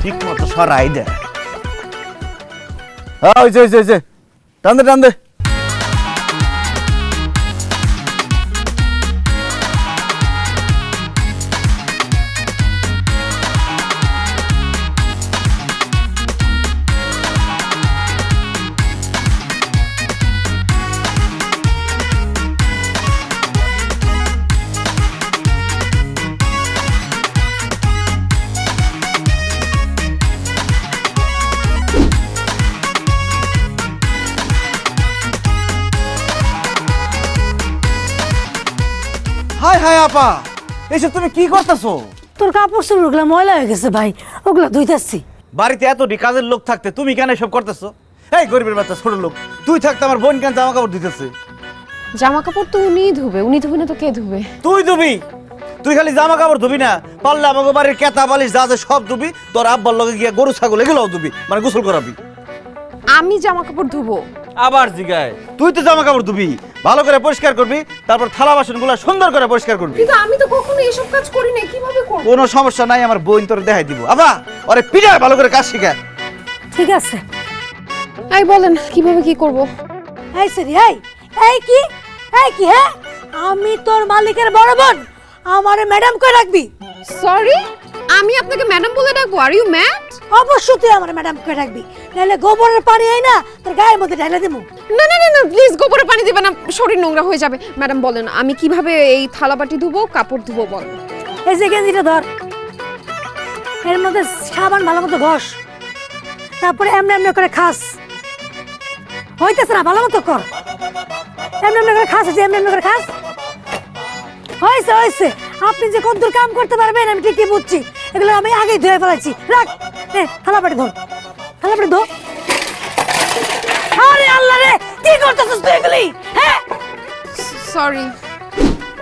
Speaker 2: ঠিক মতো সরাই দে। হ্যাঁ হয়েছে টান দে টান দে। হাই হাই আপা, এইসব তুমি কি করতেছো?
Speaker 10: তোর কাপড় চোপড়গুলো ময়লা হয়ে গেছে ভাই, ওগুলো ধুইতেছি।
Speaker 2: বাড়িতে এতটি কাজের লোক থাকতে তুমি কেন এসব করতেছো? এই গরিবের বাচ্চা ছোট লোক, তুই থাকতে আমার বোন কেন জামা কাপড় দিতেছে?
Speaker 3: জামা কাপড় তো উনিই ধুবে, উনি ধুবে না তো কে ধুবে?
Speaker 2: তুই ধুবি? তুই খালি জামা কাপড় ধুবি না, পারলে আমাকে বাড়ির কেতা বালিশ যা আছে সব ধুবি, তোর আব্বার লগে গিয়া গরু ছাগল এগুলোও ধুবি, মানে গোসল করাবি।
Speaker 3: আমি জামা কাপড় ধুবো?
Speaker 2: আবার জিগায়, তুই তো জামা কাপড় ধুবি, ভালো করে পরিষ্কার করবি, তারপর থালা বাসনগুলো সুন্দর করে পরিষ্কার করবি।
Speaker 3: কিন্তু আমি তো কখনো এসব কাজ করি না, কিভাবে করব?
Speaker 2: কোনো সমস্যা নাই, আমার বোন তোর দেখাই দিব। আবা ওরে পিটায় ভালো করে কাজ শিখা।
Speaker 10: ঠিক আছে।
Speaker 3: এই বলেন কিভাবে কি করব?
Speaker 10: এই সরি, এই কি হ্যাঁ, আমি তোর মালিকের বড় বোন, আমারে ম্যাডাম কই রাখবি?
Speaker 3: সরি, আমি আপনাকে ম্যাডাম বলে ডাকবো? Are you mad?
Speaker 10: অবশ্যই তুই আমারে ম্যাডাম কই রাখবি, নাহলে গোবরের পানি আই না তোর গায়ের মধ্যে ঢাইলা দেবো।
Speaker 3: না না না প্লিজ, গোবরে পানি দিবেন না, শরীর নোংরা হয়ে যাবে। ম্যাডাম বলেন আমি কিভাবে এই থালাবাটি ধুবো, কাপড় ধুবো বলেন।
Speaker 10: এই যে গেঞ্জিটা ধর, এর মধ্যে সাবান ভালো মতো ঘষ, তারপরে এমনি এমনি করে খাস। হইতেছে না, ভালো মতো কর, এমনি এমনি করে খাস, এমনি এমনি করে খাস। হয়েছে, আপনি যে কতদূর কাম করতে পারবেন আমি ঠিকই বুঝছি, এগুলো আমি আগেই ধুয়ে ফেলাইছি। রাখ, থালাবাটি ধর, থালাবাটি ধর। আরে আল্লাহ রে, কি করতেছিস তুই এগুলি? হ্যাঁ
Speaker 3: সরি।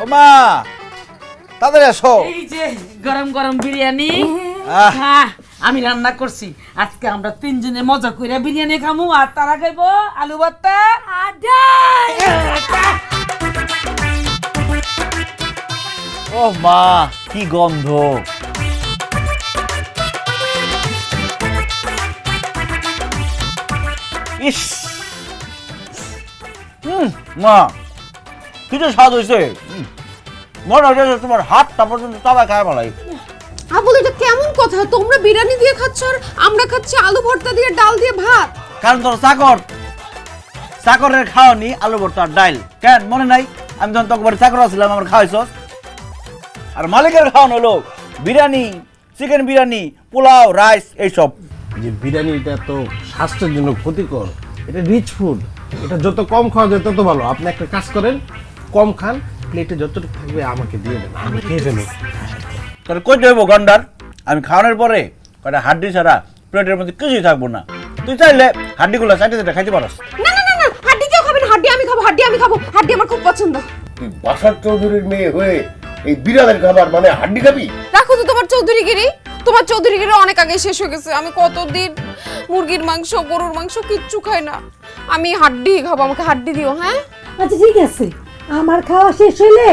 Speaker 2: ও মা তাদের এসো।
Speaker 4: এই যে গরম গরম বিরিয়ানি,
Speaker 2: আহ।
Speaker 4: হ্যাঁ আমি রান্না করছি। আজকে আমরা তিনজনে মজা করে বিরিয়ানি খামু, আর তারা খাইবো আলু ভর্তা।
Speaker 2: ও মা কি গন্ধ! ইস, মা কি তো স্বাদ হয়েছে, মনে হচ্ছে তোমার হাতটা পর্যন্ত চাবায় খায় মালাই।
Speaker 3: আবুল এটা কেমন কথা? তোমরা বিরিয়ানি দিয়ে খাচ্ছ আর আমরা খাচ্ছি আলু ভর্তা দিয়ে ডাল দিয়ে ভাত।
Speaker 2: কারণ তোর চাকরের খাওয়ানি আলু ভর্তা আর ডাইল কেন মনে নাই? আমি যখন তোকে বাড়ি চাকর আছিলাম আমার খাওয়াইছস। আর মালিকের খাওয়ানো হলো বিরিয়ানি, চিকেন বিরিয়ানি, পোলাও, রাইস এইসব।
Speaker 6: যে বিরিয়ানিটা তো স্বাস্থ্যের জন্য ক্ষতিকর, এটা রিচ ফুড, এটা যত কম খাওয়া যায় তত ভালো। আপনি একটা কাজ করেন, কম খান, প্লেটে যতটুকু থাকবে আমাকে দিয়ে দেন, আমি খেয়ে ফেলবো।
Speaker 2: তোর কই দেবো গন্ডার? আমি খাওয়ানোর পরে কয়টা হাড্ডি ছাড়া প্লেটের মধ্যে কিছুই থাকবো না। তুই চাইলে হাড্ডিগুলো চাইতে খাইতে পারস।
Speaker 3: না না না না, হাড্ডি কেউ খাবেন? হাড্ডি আমি খাবো, হাড্ডি আমি খাবো, হাড্ডি আমার খুব পছন্দ।
Speaker 1: তুই বাসার চৌধুরীর মেয়ে হয়ে এই বিড়ালের খাবার মানে হাড্ডি খাবি?
Speaker 3: রাখো তো তোমার চৌধুরীগিরি, তোমার চৌধুরীগিরি অনেক আগে শেষ হয়ে গেছে। আমি কতদিন মুরগির মাংস, গরুর মাংস কিচ্ছু খাই না। আমি হাড্ডি খাবো, আমাকে হাড্ডি দিও। হ্যাঁ
Speaker 10: আচ্ছা ঠিক আছে, আমার খাওয়া শেষ হইলে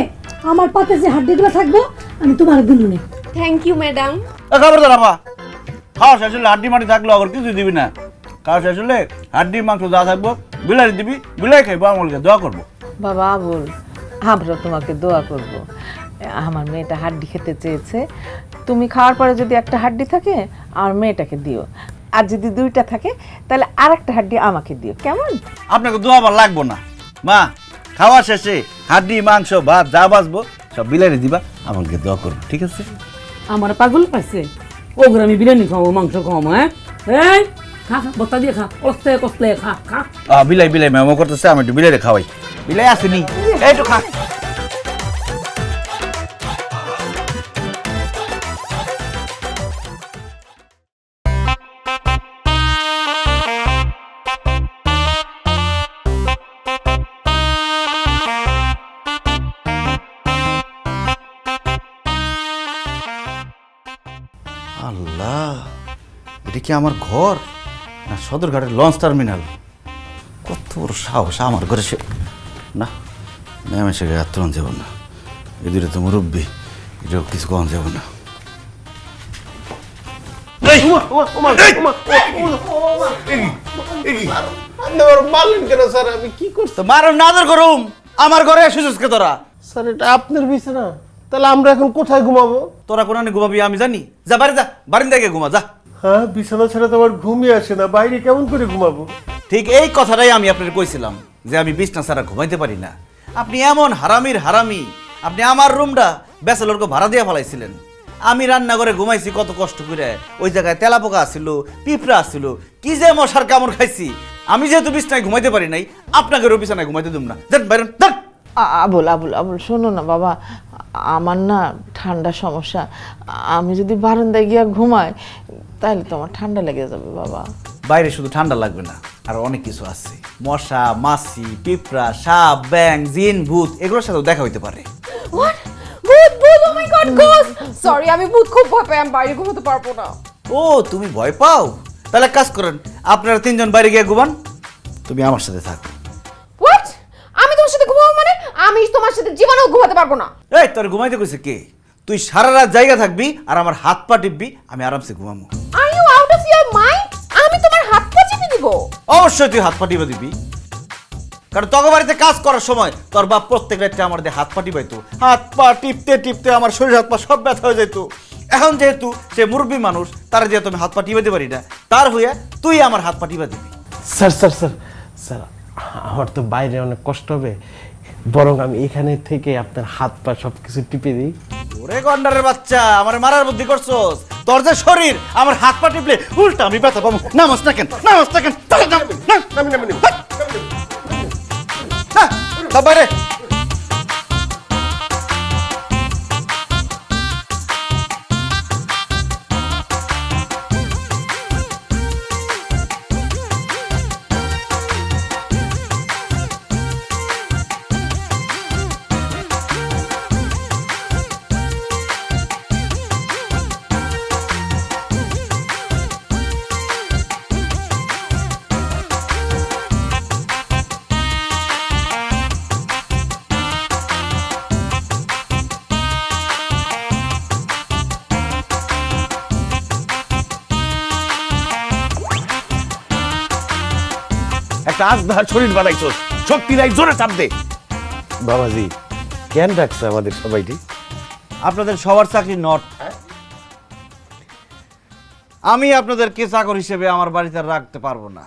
Speaker 10: আমার পাতে যে হাড্ডিগুলো থাকবো আমি তোমার দিলুনে।
Speaker 3: Thank you madam.
Speaker 2: খবর দাঁড়া পা, খাওয়া শেষ হলে হাড্ডি মাটি থাকলো আবার কিছু দিবি না। খাওয়া শেষ হলে হাড্ডি মাংস যা থাকবো বিলাই দিবি, বিলাই খাইবো, আমলকে দোয়া করবো।
Speaker 5: বাবা আবুল, আমরা তোমাকে দোয়া করব। আমার মেয়েটা হাড্ডি খেতে চেয়েছে, তুমি খাওয়ার পরে যদি একটা হাড্ডি থাকে আমার মেয়েটাকে দিও, আর যদি দুইটা থাকে তাহলে আর একটা হাড্ডি আমাকে দিও, কেমন?
Speaker 2: আপনাকে দোয়া আবার লাগবো না মা, খাওয়া শেষে হাড্ডি মাংস ভাত যা বাঁচবো সব বিলাই দিবা, আমলকে দোয়া করবো, ঠিক আছে?
Speaker 4: আমার পাগল পাইছে, ওগুলো আমি বিরিয়ানি খাবো, মাংস খাবো। হ্যাঁ এই খা খা, বস্তা দিয়ে খা, কষ্টে কষ্টে খা খা।
Speaker 2: বিলাই বিলাই মেমো করতেছে, আমি একটু বিলাই খাওয়াই। বিলাই আসেনি, এইটু খা। আল্লাহ, এটা কি আমার ঘর না সদরঘাটের লঞ্চ টার্মিনাল? কত বড় সাহস আমার ঘরে সে! না, ম্যাম এসে গায়ে আত্মরণ যাব না, এই দুটো তো মুরব্বী, এটাও কিছু কম যাব না।
Speaker 6: মারলেন কেন স্যার? আমি কি করছি?
Speaker 2: তো মারো না, আদর করুম, আমার ঘরে এসেছিস কে তোরা?
Speaker 6: স্যার এটা আপনার বিছানা, তাহলে আমরা এখন কোথায় ঘুমাবো?
Speaker 2: তোরা কোন ঘুমাবি আমি জানি? যা বাড়ি যা, বারিন্দায় গিয়ে ঘুমা যা।
Speaker 6: হ্যাঁ, বিছানা ছাড়া তো আমার ঘুমই আসে না, বাইরে কেমন করে ঘুমাবো?
Speaker 2: ঠিক এই কথাটাই আমি আপনার কইছিলাম যে আমি বিছনা ছাড়া ঘুমাইতে পারি না। আপনি এমন হারামির হারামি, আপনি আমার রুমটা ব্যাচেলরকে ভাড়া দিয়ে ফেলাইছিলেন। আমি রান্নাঘরে ঘুমাইছি কত কষ্ট করে, ওই জায়গায় তেলাপোকা আসছিল, পিঁপড়া আসছিল, কি যে মশার কামড় খাইছি। আমি যেহেতু বিছনায় ঘুমাইতে পারি নাই, আপনাকে বিছানায় ঘুমাইতে দেব না। দেন বাইরেন, দেন।
Speaker 5: আবুল আবুল আবুল শোনো না বাবা, আমার না ঠান্ডা সমস্যা, আমি যদি বারান্দায় গিয়া ঘুমাই তাহলে তোমার ঠান্ডা লেগে যাবে বাবা।
Speaker 2: বাইরে শুধু ঠান্ডা লাগবে না, আর অনেক কিছু আছে, মশা, মাছি, পিঁপড়া, সাপ, ব্যাং, জিন, ভূত, এগুলোর সাথেও দেখা হইতে পারে।
Speaker 3: হোয়াট? ভূত ভূত, ও মাই গড, গোস! সরি, আমি ভূত খুব ভয় পাই, আমি বাইরে ঘুমাতে পারবো না।
Speaker 2: ও তুমি ভয় পাও? তাহলে কাজ করেন, আপনারা তিনজন বাইরে গিয়ে ঘুমান, তুমি আমার সাথে থাকো।
Speaker 3: হোয়াট? আমি তোমার সাথে ঘুমাবো মানে? আমি তোমার সাথে জীবনেও ঘুমাতে পারবো না।
Speaker 2: এই তোর ঘুমাইতে কইছে কে? তুই সারা রাত জায়গা থাকবি আর আমার হাত পা টিপবি, আমি আরামসে ঘুমাবো।
Speaker 3: Are you out of your mind? আমি তোমার হাত পা চিপে দিব?
Speaker 2: অবশ্যই তুই হাত পা টিপে দিবি, কারণ তোর বাড়িতে কাজ করার সময় তোর বাপ প্রত্যেক রাতে আমার দিয়ে হাত পা টিপাইতো। হাত পা টিপতে টিপতে আমার শরীর হাত পা সব ব্যথা হয়ে যেত। এখন যেহেতু সে মুরব্বী মানুষ, তার যেহেতু আমি হাত পা টিপাইতে পারি না, তার হইয়া তুই আমার হাত পা টিপা দিবি।
Speaker 6: স্যার স্যার স্যার স্যার, আমার তো বাইরে অনেক কষ্ট হবে, বরং আমি এখানে থেকে আপনার হাত পা সব কিছু টিপে দিই।
Speaker 2: ওরে গন্ডারের বাচ্চা, আমার মারার বুদ্ধি করছস? তোর যে শরীর, আমার হাত পা টিপলে উল্টা আমি ব্যথা পাবো। নামাজ না কেন, নামাজ না কেন, বাইরে।
Speaker 1: একটা আজদার শরীর বানাইছস, শক্তি নাই, জোরে চাপ দে। বাবাজি কেন ডাকছে আমাদের সবাইকে?
Speaker 2: আপনাদের সবার চাকরি নট। আমি আপনাদেরকে চাকর হিসেবে আমার বাড়িতে রাখতে পারবো না।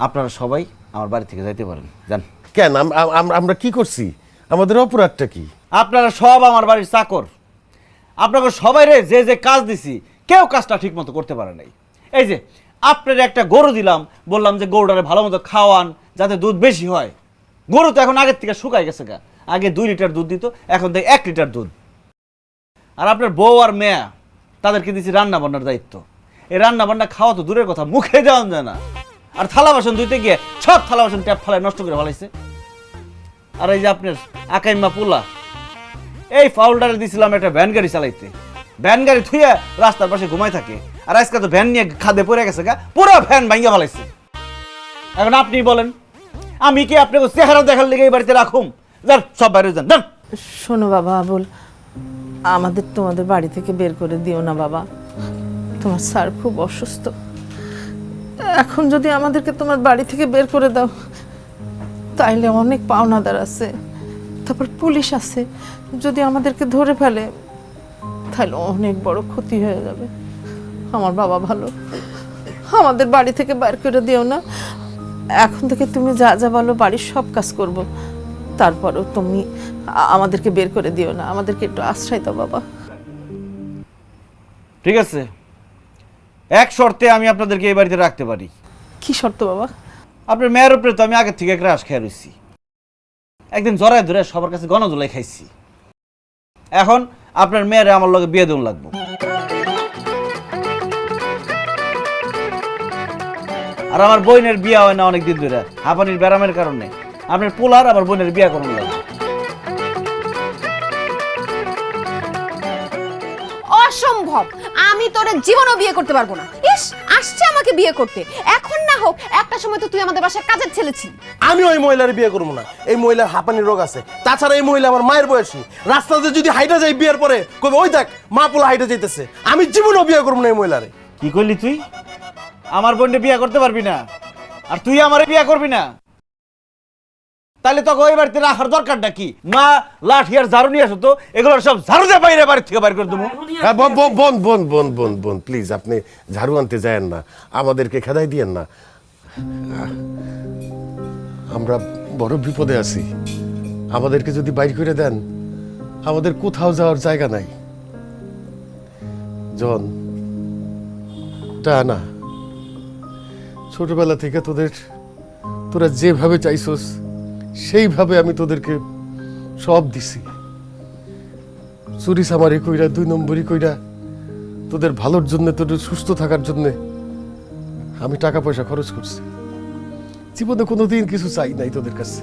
Speaker 2: আপনারা সবাই আমার বাড়ি থেকে যাইতে পারেন, যান।
Speaker 1: কেন? আমরা কি করছি? আমাদের অপরাধটা কি?
Speaker 2: আপনারা সব আমার বাড়ির চাকর। আপনাকে সবাই রে যে যে কাজ দিছি, কেউ কাজটা ঠিক মতো করতে পারে নাই। এই যে আপনার একটা গরু দিলাম, বললাম যে গরুটারে ভালো মতো খাওয়ান যাতে দুধ বেশি হয়। গরু তো এখন আগের থেকে শুকাই গেছে গা, আগে 2 লিটার দুধ দিত, এখন দেয় 1 লিটার দুধ। আর আপনার বউ আর মেয়া, তাদেরকে দিচ্ছি রান্না বান্নার দায়িত্ব। এই রান্না বান্না খাওয়া তো দূরের কথা, মুখে দেওয়া যায় না। আর থালা বাসন ধুইতে গিয়ে সব থালা বাসন ট্যাপ ফালায় নষ্ট করে ফেলাইছে। আর এই যে আপনার আকাইমা পোলা, এই ফাউলটারে দিয়েছিলাম একটা ভ্যান গাড়ি চালাইতে, ভ্যান গাড়ি থুইয়া রাস্তার পাশে ঘুমাই থাকে। আর আজকে তো ভ্যান নিয়ে খাদে পড়ে গেছে গা, পুরো ভ্যান ভাঙিয়া ফেলাইছে। এখন আপনি বলেন আমি কি আপনাকে চেহারা দেখার লেগে এই বাড়িতে রাখুম? যান সব বাইরে যান, যান।
Speaker 5: শোনো বাবা আবুল, আমাদের তোমাদের বাড়ি থেকে বের করে দিও না বাবা। তোমার স্যার খুব অসুস্থ। এখন যদি আমাদেরকে তোমার বাড়ি থেকে বের করে দাও, তাইলে অনেক পাওনাদার আছে, তারপর পুলিশ আছে, যদি আমাদেরকে ধরে ফেলে তাহলে অনেক বড় ক্ষতি হয়ে যাবে। আমার বাবা ভালো, আমাদের বাড়ি থেকে বের করে দিও না। এখন থেকে তুমি যা যা বলো বাড়ির সব কাজ করব, তারপরেও তুমি আমাদেরকে বের করে দিও না, আমাদেরকে একটু আশ্রয় দাও বাবা।
Speaker 2: ঠিক আছে, এক শর্তে আমি আপনাদেরকে এই বাড়িতে রাখতে পারি।
Speaker 5: কি শর্ত বাবা?
Speaker 2: আপনার মেয়ের উপরে তো আমি আগে থেকে একটা রাস খেয়ে রয়েছি, একদিন জড়ায় ধরে সবার কাছে গণজলাই খাইছি। এখন আপনার মেয়েরে আমার লগে বিয়ে দেন লাগবো। আর আমার বোনের বিয়ে হয় না অনেকদিন ধরে, হাঁপানির ব্যারামের কারণে। আপনার পোলার আবার বোনের বিয়ে করানো লাগবে।
Speaker 3: অসম্ভব, আমি তোরে জীবনও বিয়ে করতে পারবো না। ইস, আসছে আমাকে বিয়ে করতে, এখন না হোক, একটা সময় তো তুই আমাদের বাসায় কাজের ছেলে ছিলি।
Speaker 6: আমি ওই মহিলার বিয়ে করবো না, এই মহিলার হাঁপানির রোগ আছে। তাছাড়া এই মহিলা আমার মায়ের বয়সী, রাস্তাতে যদি হাইটা যাই বিয়ের পরে কবে ওই দেখ মা পোলা হাইটা যাইতেছে। আমি জীবনও বিয়ে করবো না এই মহিলারে।
Speaker 2: কি করলি তুই? আমার বোনকে বিয়ে করতে পারবি না, আর তুই আমারে বিয়ে করবি না? তাহলে তোকে ওই বাড়িতে রাখার দরকারটা কি? মা লাঠি আর ঝাড়ু নিয়ে আসো তো, এগুলো সব ঝাড়ু দিয়ে বাইরে বাড়ি থেকে বাইর করে দেবো।
Speaker 1: হ্যাঁ, বোন প্লিজ, আপনি ঝাড়ু আনতে যায়েন না, আমাদেরকে খেদাই দিয়েন না। আমরা বড় বিপদে আছি, আমাদেরকে যদি বাইর করে দেন আমাদের কোথাও যাওয়ার জায়গা নাই। জন টা না, ছোটবেলা থেকে তোরা যেভাবে চাইছস সেইভাবে আমি তোদেরকে সব দিছি। চুরি সামারি কইরা, 2 নম্বরই কইরা, তোদের ভালোর জন্য, তোদের সুস্থ থাকার জন্য আমি টাকা পয়সা খরচ করছি। জীবনে কোনোদিন কিছু চাই নাই তোদের কাছে।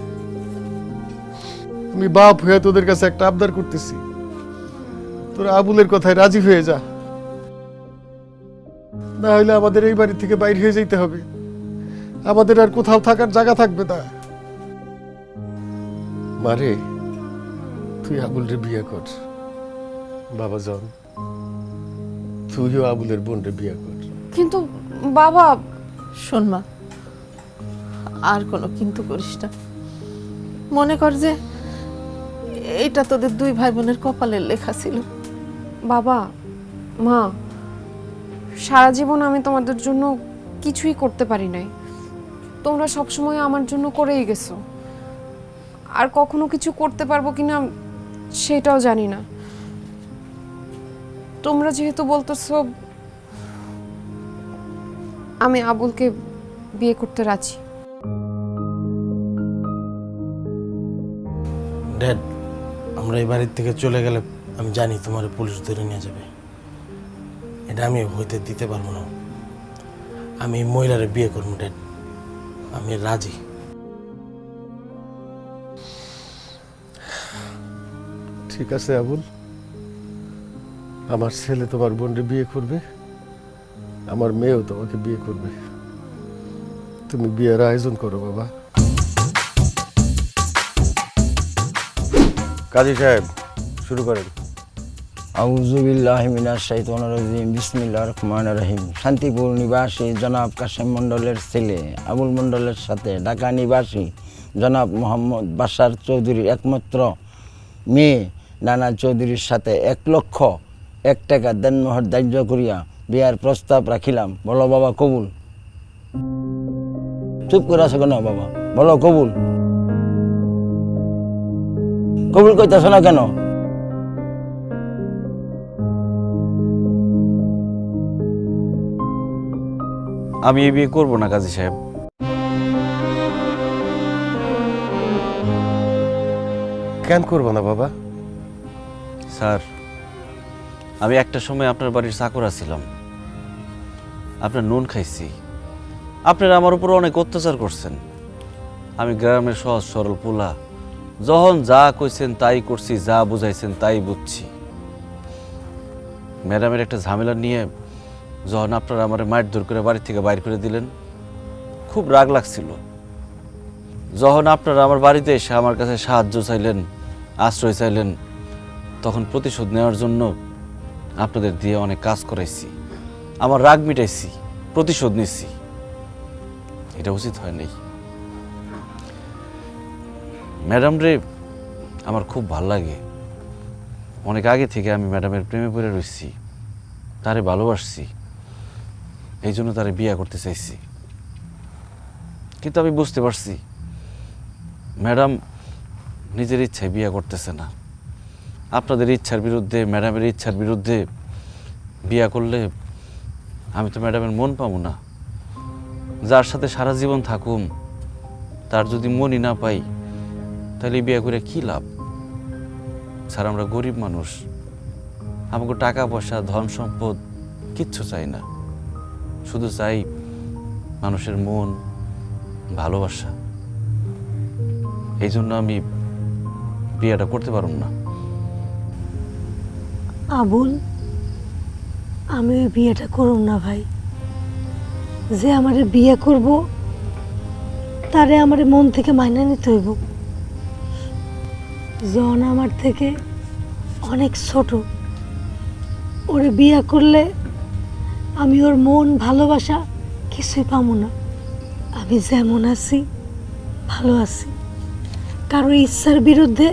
Speaker 1: আমি বাপ হয়ে তোদের কাছে একটা আবদার করতেছি, তোরা আবুলের কথায় রাজি হয়ে যা, না হলে আমাদের এই বাড়ি থেকে বাইরে হয়ে যেতে হবে। আমাদের আর কোথাও থাকার জায়গা থাকবে না। মারে, তুই আবুলরে বিয়ে কর। বাবা জন, তুইও আবুলের বোনরে বিয়ে কর।
Speaker 3: কিন্তু বাবা,
Speaker 5: শোন মা, আর কোনো কিন্তু করিস না। মনে কর যে এটা তোদের 2 ভাই বোনের কপালের লেখা ছিল।
Speaker 3: বাবা, মা, সারা জীবন আমি তোমাদের জন্য কিছুই করতে পারি নাই, তোমরা সবসময় আমার জন্য করেই গেছো। আর কখনো কিছু করতে পারবো কিনা সেটাও জানি না। তোমরা যেহেতু বলতেছো, আমি আবুলকে বিয়ে করতে রাজি।
Speaker 6: ড্যাড, আমরা এই বাড়ির থেকে চলে গেলে আমি জানি তোমার পুলিশ ধরে নিয়ে যাবে। এটা আমি হইতে দিতে পারবো না। আমি এই মহিলারে বিয়ে করবো ড্যাড, আমি রাজি।
Speaker 1: ঠিক আছে আবুল, আমার ছেলে তোমার বোনরে বিয়ে করবে, আমার মেয়েও তোমাকে বিয়ে করবে। তুমি বিয়ের আয়োজন করো বাবা। কাজী সাহেব, শুরু করেন।
Speaker 11: আউযুবিল্লাহি মিনাশ শাইতানির রাজিম, বিসমিল্লাহির রহমানির রহিম। শান্তিপুর নিবাসী জনাব কাশেম মণ্ডলের ছেলে আবুল মণ্ডলের সাথে ঢাকা নিবাসী জনাব মোহাম্মদ বাশার চৌধুরীর একমাত্র মেয়ে নানা চৌধুরীর সাথে 1,01,000 টাকা দেনমোহর ধার্য করিয়া বিয়ার প্রস্তাব রাখিলাম। বলো বাবা কবুল? চুপ করে আছো কেন বাবা? বলো কবুল? কবুল কইতেছ না কেন?
Speaker 2: আমি এই বিয়ে করবো না কাজী সাহেব।
Speaker 1: কেন করবো না বাবা?
Speaker 2: স্যার, আমি একটা সময় আপনার বাড়ির চাকরা ছিলাম, আপনার নুন খাইছি, আপনারা আমার উপর অনেক অত্যাচার করছেন। আমি গ্রামের সহজ সরল পোলা, যখন যা কইছেন তাই করছি, যা বুঝাইছেন তাই বুঝছি। ম্যাডামের একটা ঝামেলা নিয়ে যখন আপনারা আমার মারধর করে বাড়ি থেকে বাইর করে দিলেন, খুব রাগ লাগছিল। যখন আপনারা আমার বাড়িতে এসে আমার কাছে সাহায্য চাইলেন, আশ্রয় চাইলেন, তখন প্রতিশোধ নেওয়ার জন্য আপনাদের দিয়ে অনেক কাজ করাইছি, আমার রাগ মিটাইছি, প্রতিশোধ নিচ্ছি। এটা উচিত হয় নাই। ম্যাডাম রে আমার খুব ভাল লাগে। অনেক আগে থেকে আমি ম্যাডামের প্রেমে পড়ে রয়েছি, তারে ভালোবাসছি, এই জন্য তারে বিয়ে করতে চাইছি। কিন্তু আমি বুঝতে পারছি ম্যাডাম নিজের ইচ্ছায় বিয়ে করতেছে না। আপনাদের ইচ্ছার বিরুদ্ধে, ম্যাডামের ইচ্ছার বিরুদ্ধে বিয়ে করলে আমি তো ম্যাডামের মন পাবো না। যার সাথে সারা জীবন থাকুম তার যদি মনই না পাই তাহলে বিয়ে করে কী লাভ? স্যার, আমরা গরিব মানুষ, আমাকে টাকা পয়সা, ধন সম্পদ কিচ্ছু চাই না, শুধু চাই মানুষের মন, ভালোবাসা। এই জন্য আমি বিয়েটা করতে পারব না।
Speaker 10: আবুল, আমি ওই বিয়েটা করব না ভাই। যে আমারে বিয়ে করব তারে আমার মন থেকে মাইনা নিতে হইব। জন আমার থেকে অনেক ছোট, ওরে বিয়ে করলে আমি ওর মন, ভালোবাসা কিছুই পাবো না। আমি যেমন আছি ভালো আছি, কারো ইচ্ছার বিরুদ্ধে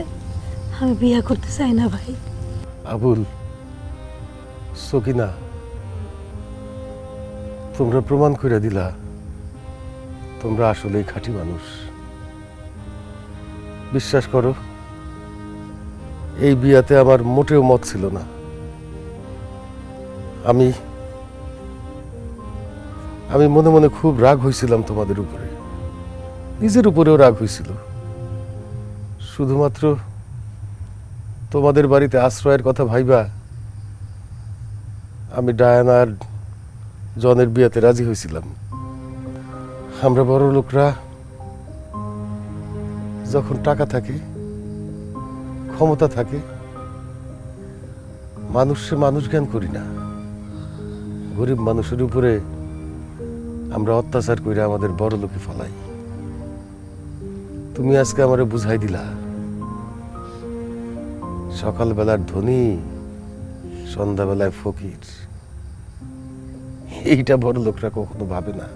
Speaker 10: আমি বিয়ে করতে চাই না ভাই।
Speaker 1: আবুল, সকিনা, তোমরা প্রমাণ করে দিলা তোমরা আসলেই খাঁটি মানুষ। বিশ্বাস করো, এই বিয়াতে আমার মোটেও মত ছিল না। আমি মনে মনে খুব রাগ হয়েছিলাম তোমাদের উপরে, নিজের উপরেও রাগ হয়েছিল। শুধুমাত্র তোমাদের বাড়িতে আশ্রয়ের কথা ভাইবা আমি ডায়ানার জনের বিয়েতে রাজি হয়েছিলাম। আমরা বড় লোকরা যখন টাকা থাকে, ক্ষমতা থাকে, মানুষে মানুষ জ্ঞান করি না। গরিব মানুষের উপরে আমরা অত্যাচার করে আমাদের বড় লোকে ফলাই। তুমি আজকে আমারে বুঝাই দিলা, সকালবেলার ধনী, সন্ধ্যাবেলায় ফকির, এইটা বড় লোকরা কখনো ভাবে না।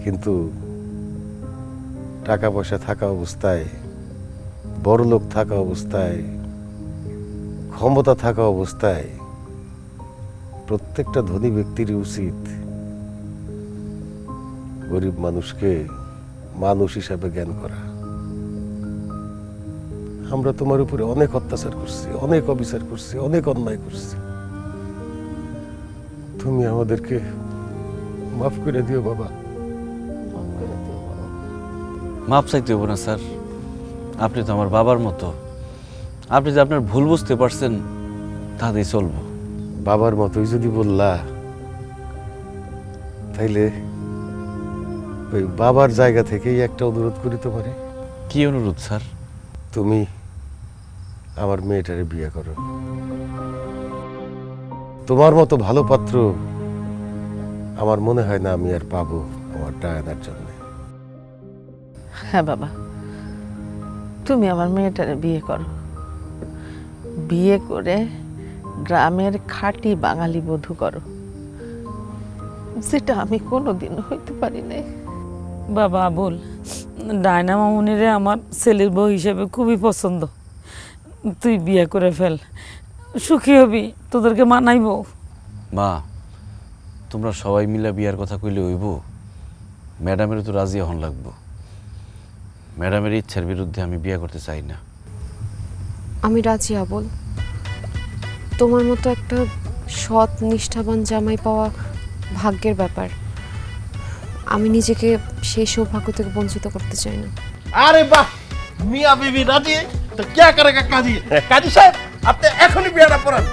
Speaker 1: কিন্তু টাকা পয়সা থাকা অবস্থায়, বড় লোক থাকা অবস্থায়, ক্ষমতা থাকা অবস্থায় প্রত্যেকটা ধনী ব্যক্তিরই উচিত গরিব মানুষকে মানুষ হিসাবে জ্ঞান করা। আমরা তোমার উপরে অনেক অত্যাচার করছি, অনেক অবিচার করছি, অনেক অন্যায় করছি। তুমি আমাদেরকে মাফ করে দিও বাবা।
Speaker 2: মাপ চাইতে হবো না স্যার, আপনি তো আমার বাবার মতো। আপনি যে আপনার ভুল বুঝতে পারছেন তাতেই চলবো।
Speaker 1: বাবার মতোই যদি বললা, তাইলে ওই বাবার জায়গা থেকেই একটা অনুরোধ করি তোমারে।
Speaker 2: কি অনুরোধ স্যার?
Speaker 1: তুমি আমার মেয়েটারে বিয়ে করো। তোমার মতো ভালো পাত্র আমার মনে হয় না আমি আর পাবো আমার ডায়ানার জন্য।
Speaker 12: হ্যাঁ বাবা, তুমি আমার মেয়েটারে বিয়ে করো। বিয়ে করে গ্রামের খাঁটি বাঙালি বধূ করো, যেটা আমি কোনোদিন হইতে পারি নাই।
Speaker 4: বাবা আবুল, ডায়না মামুনিরে আমার ছেলের বউ হিসেবে খুবই পছন্দ। তুই বিয়ে করে ফেল, সুখী হবি, তোদেরকে মানাইব।
Speaker 2: মা, তোমরা সবাই মিলে বিয়ার কথা কইলে হইব? ম্যাডামের তো রাজি হন লাগবো। ম্যাডামের ইচ্ছার বিরুদ্ধে আমি বিয়ে করতে চাই না।
Speaker 13: আমি রাজি আবুল। তোমার মতো একটা সৎ, নিষ্ঠাবান জামাই পাওয়া ভাগ্যের ব্যাপার। আমি নিজেকে সেই সৌভাগ্য থেকে বঞ্চিত করতে চাই না।
Speaker 6: আরে বাহ, মিয়া বিবি রাজি তো क्या करेगा काजी? काजी साहब, আপনি এখনই বিয়েটা পড়ান।